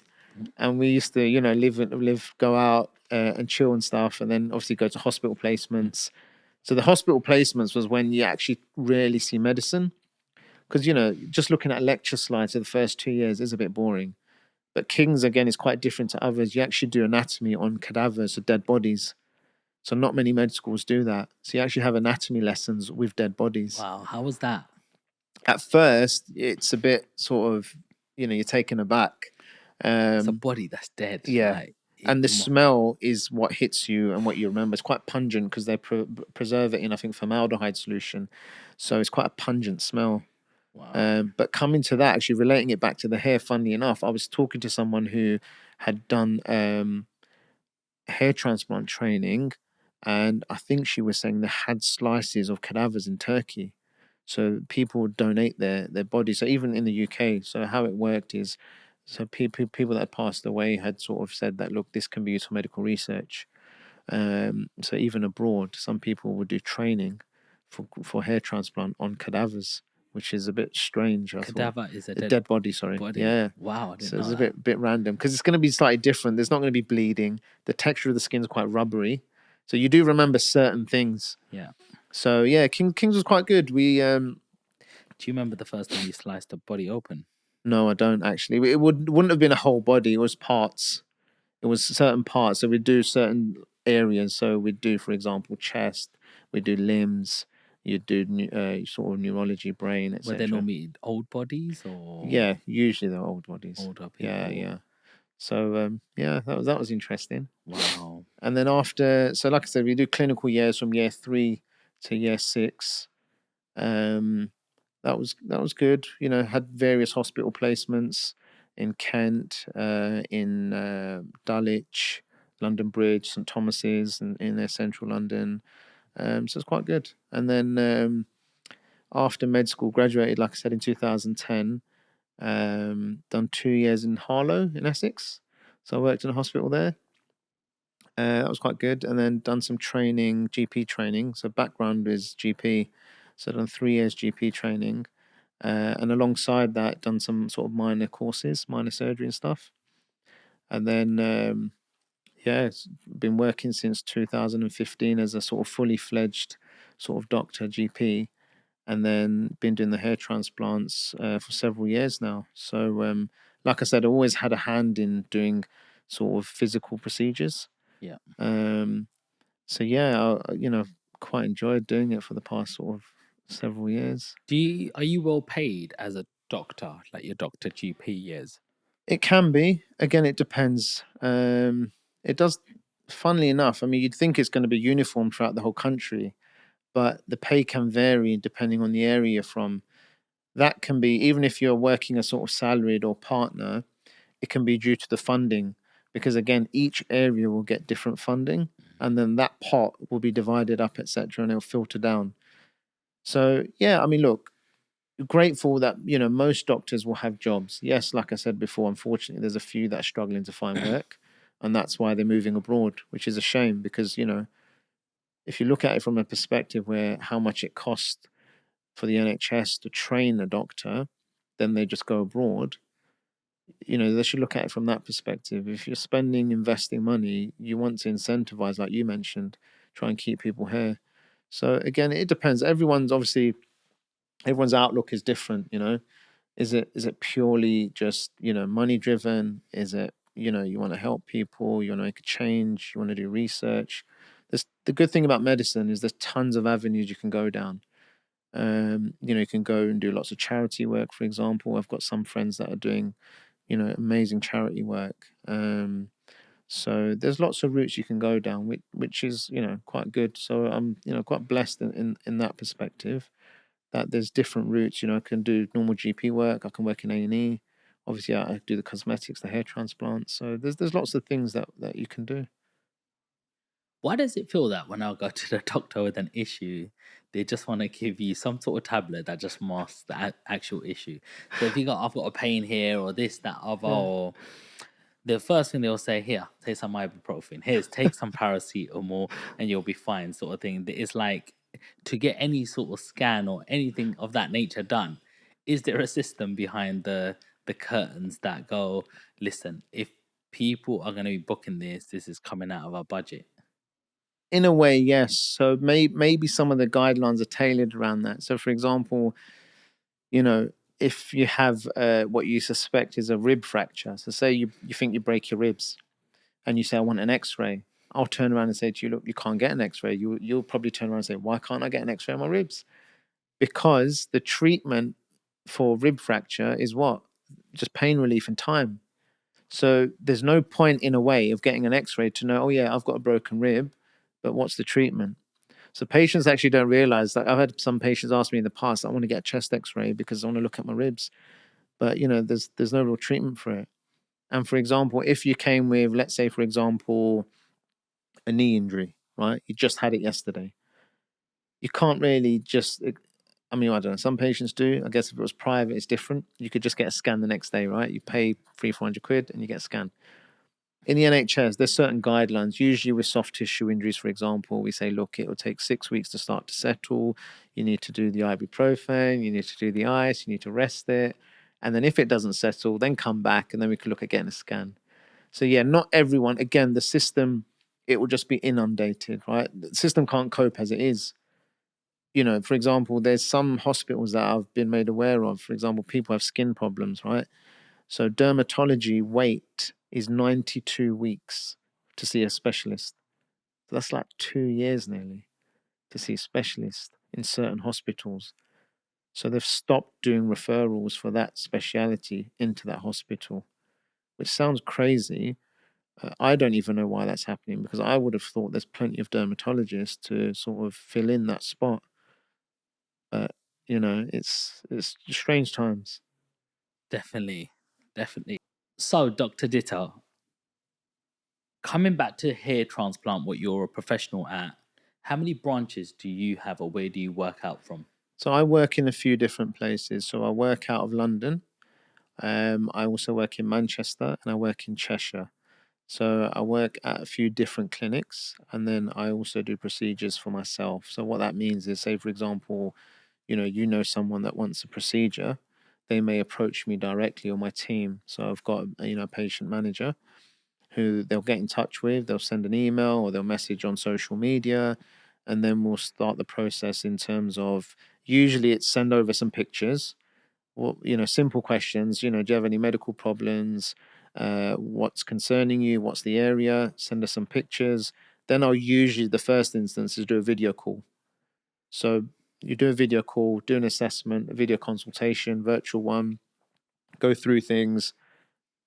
And we used to, live, go out and chill and stuff, and then obviously go to hospital placements. So the hospital placements was when you actually rarely see medicine, because just looking at lecture slides for the first 2 years is a bit boring. But King's again is quite different to others. You actually do anatomy on cadavers or dead bodies. So not many med schools do that. So you actually have anatomy lessons with dead bodies. Wow, how was that? At first, it's a bit sort of, you're taken aback. It's a body that's dead. Yeah. Like, and the smell is what hits you and what you remember. It's quite pungent because they preserve it in, I think, formaldehyde solution. So it's quite a pungent smell. Wow. But coming to that, actually relating it back to the hair, funnily enough, I was talking to someone who had done hair transplant training, and I think she was saying they had slices of cadavers in Turkey. So people would donate their bodies. So even in the UK, so how it worked is So people that had passed away had sort of said that, look, this can be used for medical research. So even abroad, some people would do training for hair transplant on cadavers, which is a bit strange. I thought Cadaver is a a dead body. Sorry, body. yeah. Wow, I didn't So know it's a that. bit random because it's going to be slightly different. There's not going to be bleeding. The texture of the skin is quite rubbery, so you do remember certain things. Yeah. So yeah, King's was quite good. We Do you remember the first time you sliced a body open? no, I don't actually. It wouldn't have been a whole body. It was parts. It was certain parts. So we'd do certain areas. So we'd do, for example, chest. We'd do limbs. You'd do sort of neurology, brain, Were they etc. normally old bodies or Yeah, usually they're old bodies. older people? Yeah. So yeah, that was interesting. Wow. And then after, so like I said, we do clinical years from year 3 to year 6. That was good. You know, had various hospital placements in Kent, in Dulwich, London Bridge, St Thomas's, and in their central London. So it's quite good. And then after med school, graduated, like I said, in 2010. Done 2 years in Harlow in Essex. So I worked in a hospital there. That was quite good. And then done some training, GP training. So background is GP. So done 3 years GP training. And alongside that, done some sort of minor courses, minor surgery and stuff. And then, yeah, it's been working since 2015 as a sort of fully fledged sort of doctor, GP. And then been doing the hair transplants for several years now. So, like I said, I always had a hand in doing sort of physical procedures. Yeah. So yeah, you know, quite enjoyed doing it for the past sort of several years. Are you well paid as a doctor, like your doctor GP years? It can be. Again, it depends. It does. Funnily enough, I mean, you'd think it's going to be uniform throughout the whole country, but the pay can vary depending on the area you're from. That can be, even if you're working a sort of salaried or partner, it can be due to the funding, because again, each area will get different funding, and then that pot will be divided up, etc., and it'll filter down. So yeah, I mean, look, grateful that, you know, most doctors will have jobs. Yes, like I said before, unfortunately, there's a few that are struggling to find work, and that's why they're moving abroad, which is a shame because, you know, if you look at it from a perspective where how much it costs for the NHS to train a doctor, then they just go abroad. You know, they should look at it from that perspective. If you're spending, investing money, you want to incentivize, like you mentioned, try and keep people here. So again, it depends. Everyone's outlook is different, you know. Is it purely just, you know, money driven? Is it, you know, you want to help people, you want to make a change, you want to do research? The good thing about medicine is there's tons of avenues you can go down. You know, you can go and do lots of charity work, for example. I've got some friends that are doing, you know, amazing charity work. So there's lots of routes you can go down, which is, you know, quite good. So I'm, you know, quite blessed in that perspective, that there's different routes. You know, I can do normal GP work. I can work in A&E. Obviously, I do the cosmetics, the hair transplant. So there's lots of things that you can do. Why does it feel that when I go to the doctor with an issue, they just want to give you some sort of tablet that just masks the actual issue? So if I've got a pain here or this, that, other, or the first thing they'll say, here, take some ibuprofen. Take some paracetamol, and you'll be fine, sort of thing. It's like, to get any sort of scan or anything of that nature done, is there a system behind the curtains that go, listen, if people are going to be booking this is coming out of our budget? In a way, yes. So maybe some of the guidelines are tailored around that. So, for example, you know, if you have what you suspect is a rib fracture, so say you think you break your ribs, and you say, I want an X-ray. I'll turn around and say to you, look, you can't get an X-ray. You'll probably turn around and say, why can't I get an X-ray on my ribs? Because the treatment for rib fracture is what? Just pain relief and time. So there's no point, in a way, of getting an X-ray to know, oh yeah, I've got a broken rib, but what's the treatment? So patients actually don't realize that. I've had some patients ask me in the past, I want to get a chest X-ray because I want to look at my ribs, but you know, there's no real treatment for it. And for example, if you came with, let's say, for example, a knee injury, right? You just had it yesterday. You can't really just I mean, I don't know. Some patients do. I guess if it was private, it's different. You could just get a scan the next day, right? You pay 300-400 quid and you get a scan. In the NHS, there's certain guidelines. Usually with soft tissue injuries, for example, we say, look, it will take 6 weeks to start to settle. You need to do the ibuprofen. You need to do the ice. You need to rest it. And then if it doesn't settle, then come back and then we can look at getting a scan. So yeah, not everyone. Again, the system, it will just be inundated, right? The system can't cope as it is. You know, for example, there's some hospitals that I've been made aware of. For example, people have skin problems, right? So dermatology wait is 92 weeks to see a specialist. So that's like 2 years nearly to see a specialist in certain hospitals. So they've stopped doing referrals for that speciality into that hospital, which sounds crazy. I don't even know why that's happening, because I would have thought there's plenty of dermatologists to sort of fill in that spot. But you know, it's strange times. Definitely, definitely. So, Dr. Ditta, coming back to hair transplant, what you're a professional at, how many branches do you have, or where do you work out from? So I work in a few different places. So I work out of London. I also work in Manchester and I work in Cheshire. So I work at a few different clinics, and then I also do procedures for myself. So what that means is, say for example, you know someone that wants a procedure, they may approach me directly or my team. So I've got a patient manager who they'll get in touch with. They'll send an email or they'll message on social media, and then we'll start the process in terms of, usually it's send over some pictures. Well, simple questions. Do you have any medical problems? What's concerning you? What's the area? Send us some pictures. Then I'll usually, the first instance is do a video call. So you do a video call, do an assessment, a video consultation, virtual one, go through things,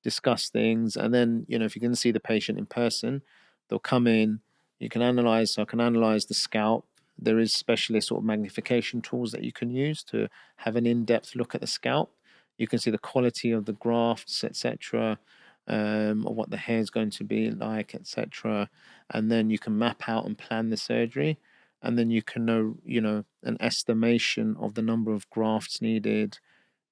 discuss things, and then if you can see the patient in person, they'll come in. You can analyze. So I can analyze the scalp. There is specialist sort of magnification tools that you can use to have an in-depth look at the scalp. You can see the quality of the grafts, etc., or what the hair is going to be like, etc. And then you can map out and plan the surgery, and then you can know, an estimation of the number of grafts needed.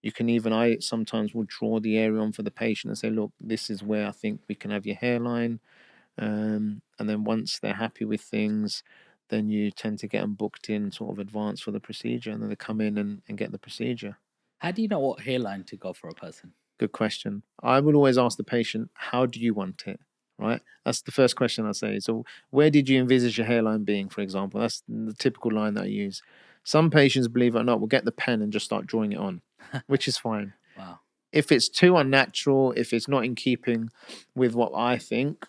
You can even, I sometimes will draw the area on for the patient and say, look, this is where I think we can have your hairline. And then once they're happy with things, then you tend to get them booked in sort of advance for the procedure, and then they come in and get the procedure. How do you know what hairline to go for a person? Good question. I would always ask the patient, how do you want it? Right? That's the first question I say. So where did you envisage your hairline being, for example? That's the typical line that I use. Some patients, believe it or not, will get the pen and just start drawing it on, which is fine. Wow. If it's too unnatural, if it's not in keeping with what I think,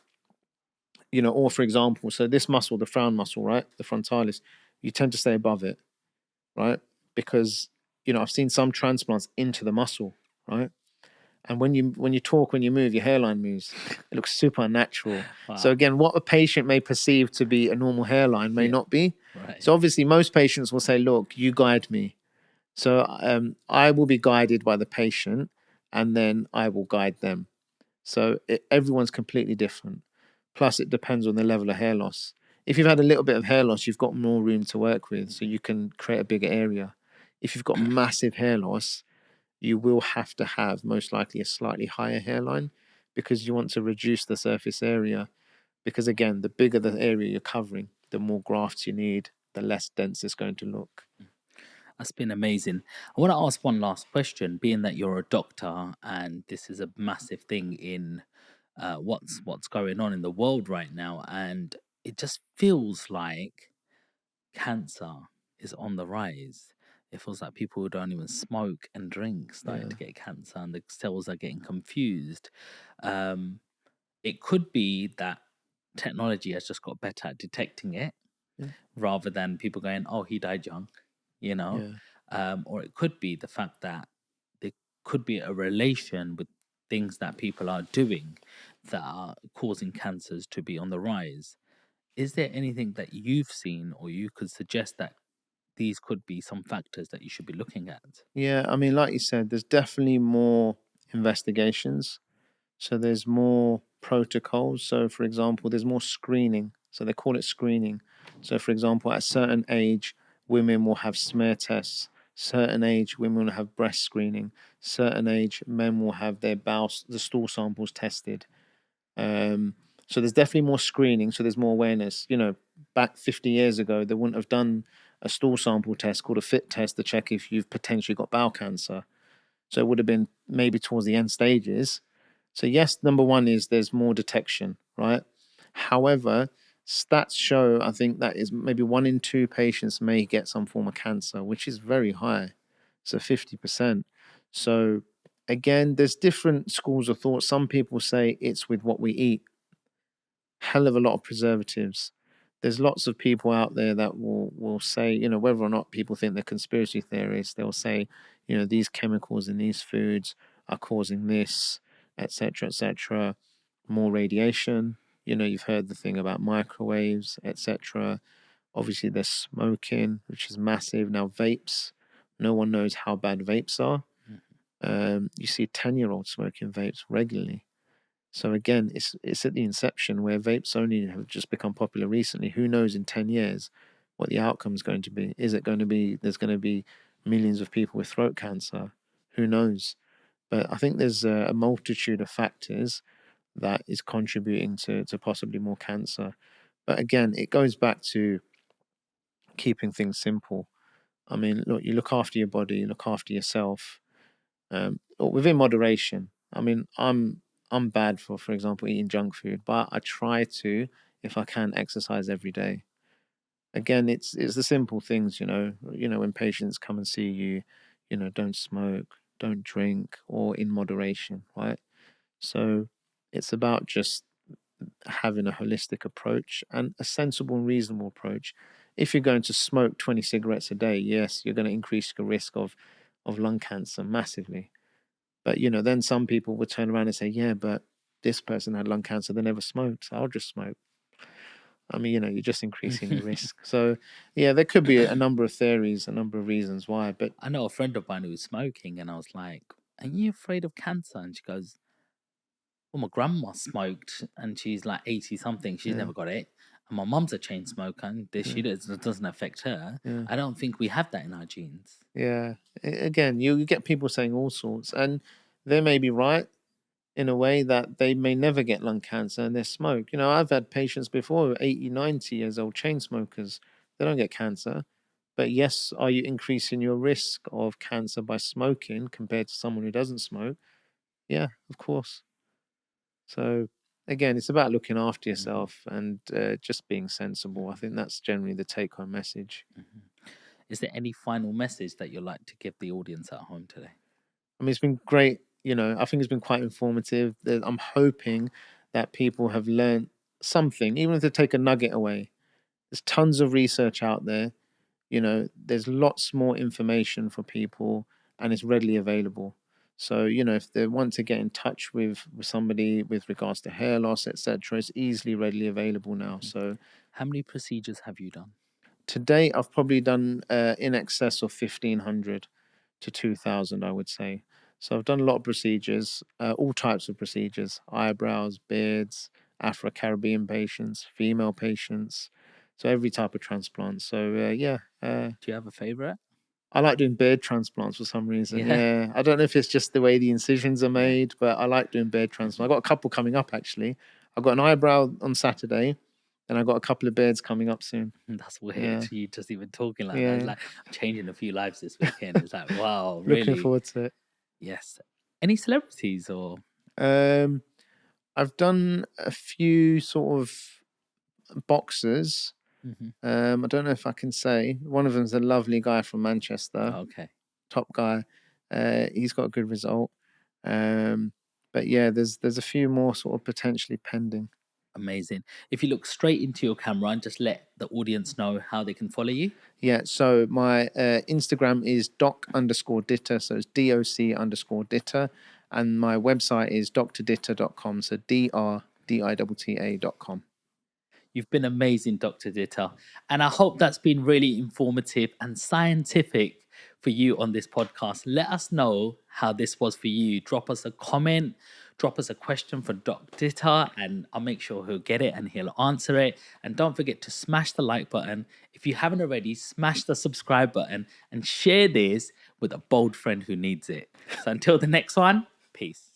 or for example, so this muscle, the frown muscle, right, the frontalis, you tend to stay above it, right? Because, I've seen some transplants into the muscle, right? And when you talk, when you move, your hairline moves. It looks super unnatural. Wow. So again, what a patient may perceive to be a normal hairline may not be. Right. So obviously, most patients will say, "Look, you guide me." So I will be guided by the patient, and then I will guide them. So everyone's completely different. Plus, it depends on the level of hair loss. If you've had a little bit of hair loss, you've got more room to work with, so you can create a bigger area. If you've got massive hair loss, you will have to have most likely a slightly higher hairline, because you want to reduce the surface area. Because again, the bigger the area you're covering, the more grafts you need, the less dense it's going to look. That's been amazing. I want to ask one last question, being that you're a doctor and this is a massive thing in what's going on in the world right now, and it just feels like cancer is on the rise. It feels like people who don't even smoke and drink starting to get cancer, and the cells are getting confused. It could be that technology has just got better at detecting it, rather than people going, "Oh, he died young," you know. Or it could be the fact that there could be a relation with things that people are doing that are causing cancers to be on the rise. Is there anything that you've seen or you could suggest that these could be some factors that you should be looking at? Yeah, I mean, like you said, there's definitely more investigations. So there's more protocols. So, for example, there's more screening. So they call it screening. So, for example, at a certain age, women will have smear tests. Certain age women will have breast screening. Certain age men will have their the stool samples tested. So there's definitely more screening. So there's more awareness. Back 50 years ago, they wouldn't have done a stool sample test called a FIT test to check if you've potentially got bowel cancer. So it would have been maybe towards the end stages. So yes, number one is there's more detection, right? However, stats show, I think, that is maybe 1 in 2 patients may get some form of cancer, which is very high. So 50%. So again, there's different schools of thought. Some people say it's with what we eat. Hell of a lot of preservatives. There's lots of people out there that will say, whether or not people think they're conspiracy theorists, they'll say, these chemicals in these foods are causing this, etc., etc. More radiation. You've heard the thing about microwaves, etc. Obviously, there's smoking, which is massive. Now, vapes, no one knows how bad vapes are. You see 10-year-olds smoking vapes regularly. So again, it's at the inception where vapes only have just become popular recently. Who knows in 10 years what the outcome is going to be? Is it going to be, there's going to be millions of people with throat cancer? Who knows? But I think there's a multitude of factors that is contributing to possibly more cancer. But again, it goes back to keeping things simple. I mean, look, you look after your body, you look after yourself, within moderation. I mean, I'm bad for example, eating junk food, but I try to, if I can, exercise every day. Again, it's the simple things, when patients come and see you, don't smoke, don't drink, or in moderation, right? So it's about just having a holistic approach and a sensible and reasonable approach. If you're going to smoke 20 cigarettes a day, yes, you're going to increase your risk of lung cancer massively. But, then some people would turn around and say, yeah, but this person had lung cancer, they never smoked, so I'll just smoke. I mean, you're just increasing your risk. So, yeah, there could be a number of theories, a number of reasons why. But I know a friend of mine who was smoking, and I was like, "Are you afraid of cancer?" And she goes, "Well, my grandma smoked, and she's like 80 something. She's never got it. And my mum's a chain smoker, and it doesn't affect her. Yeah. I don't think we have that in our genes." Yeah. Again, you get people saying all sorts, and they may be right in a way that they may never get lung cancer and they smoke. I've had patients before, 80, 90 years old, chain smokers. They don't get cancer. But yes, are you increasing your risk of cancer by smoking compared to someone who doesn't smoke? Yeah, of course. So again, it's about looking after yourself and just being sensible. I think that's generally the take-home message. Is there any final message that you'd like to give the audience at home today? I mean, it's been great. I think it's been quite informative. I'm hoping that people have learned something, even if they take a nugget away. There's tons of research out there. There's lots more information for people and it's readily available. So, if they want to get in touch with somebody with regards to hair loss, etc., it's easily readily available now. So, how many procedures have you done? To date, I've probably done in excess of 1,500 to 2,000, I would say. So I've done a lot of procedures, all types of procedures: eyebrows, beards, Afro-Caribbean patients, female patients. So every type of transplant. So do you have a favorite? I like doing beard transplants for some reason. Yeah. I don't know if it's just the way the incisions are made, but I like doing beard transplants. I've got a couple coming up actually. I've got an eyebrow on Saturday, and I've got a couple of beards coming up soon. That's weird. You just even talking like that. It's like I'm changing a few lives this weekend. It's like, wow, really? Looking forward to it. Yes. Any celebrities or? I've done a few sort of boxers. I don't know if I can say. One of them's a lovely guy from Manchester. Okay. Top guy. He's got a good result. But yeah, there's a few more sort of potentially pending. Amazing. If you look straight into your camera and just let the audience know how they can follow you. Yeah, so my Instagram is doc_ditta, so it's DOC_ditta, and my website is drditta.com, so DRDITTA.com. You've been amazing, Dr. Ditta, and I hope that's been really informative and scientific for you on this podcast. Let us know how this was for you. Drop us a comment, drop us a question for Dr. Ditta, and I'll make sure he'll get it and he'll answer it. And don't forget to smash the like button. If you haven't already, smash the subscribe button and share this with a bold friend who needs it. So until the next one, peace.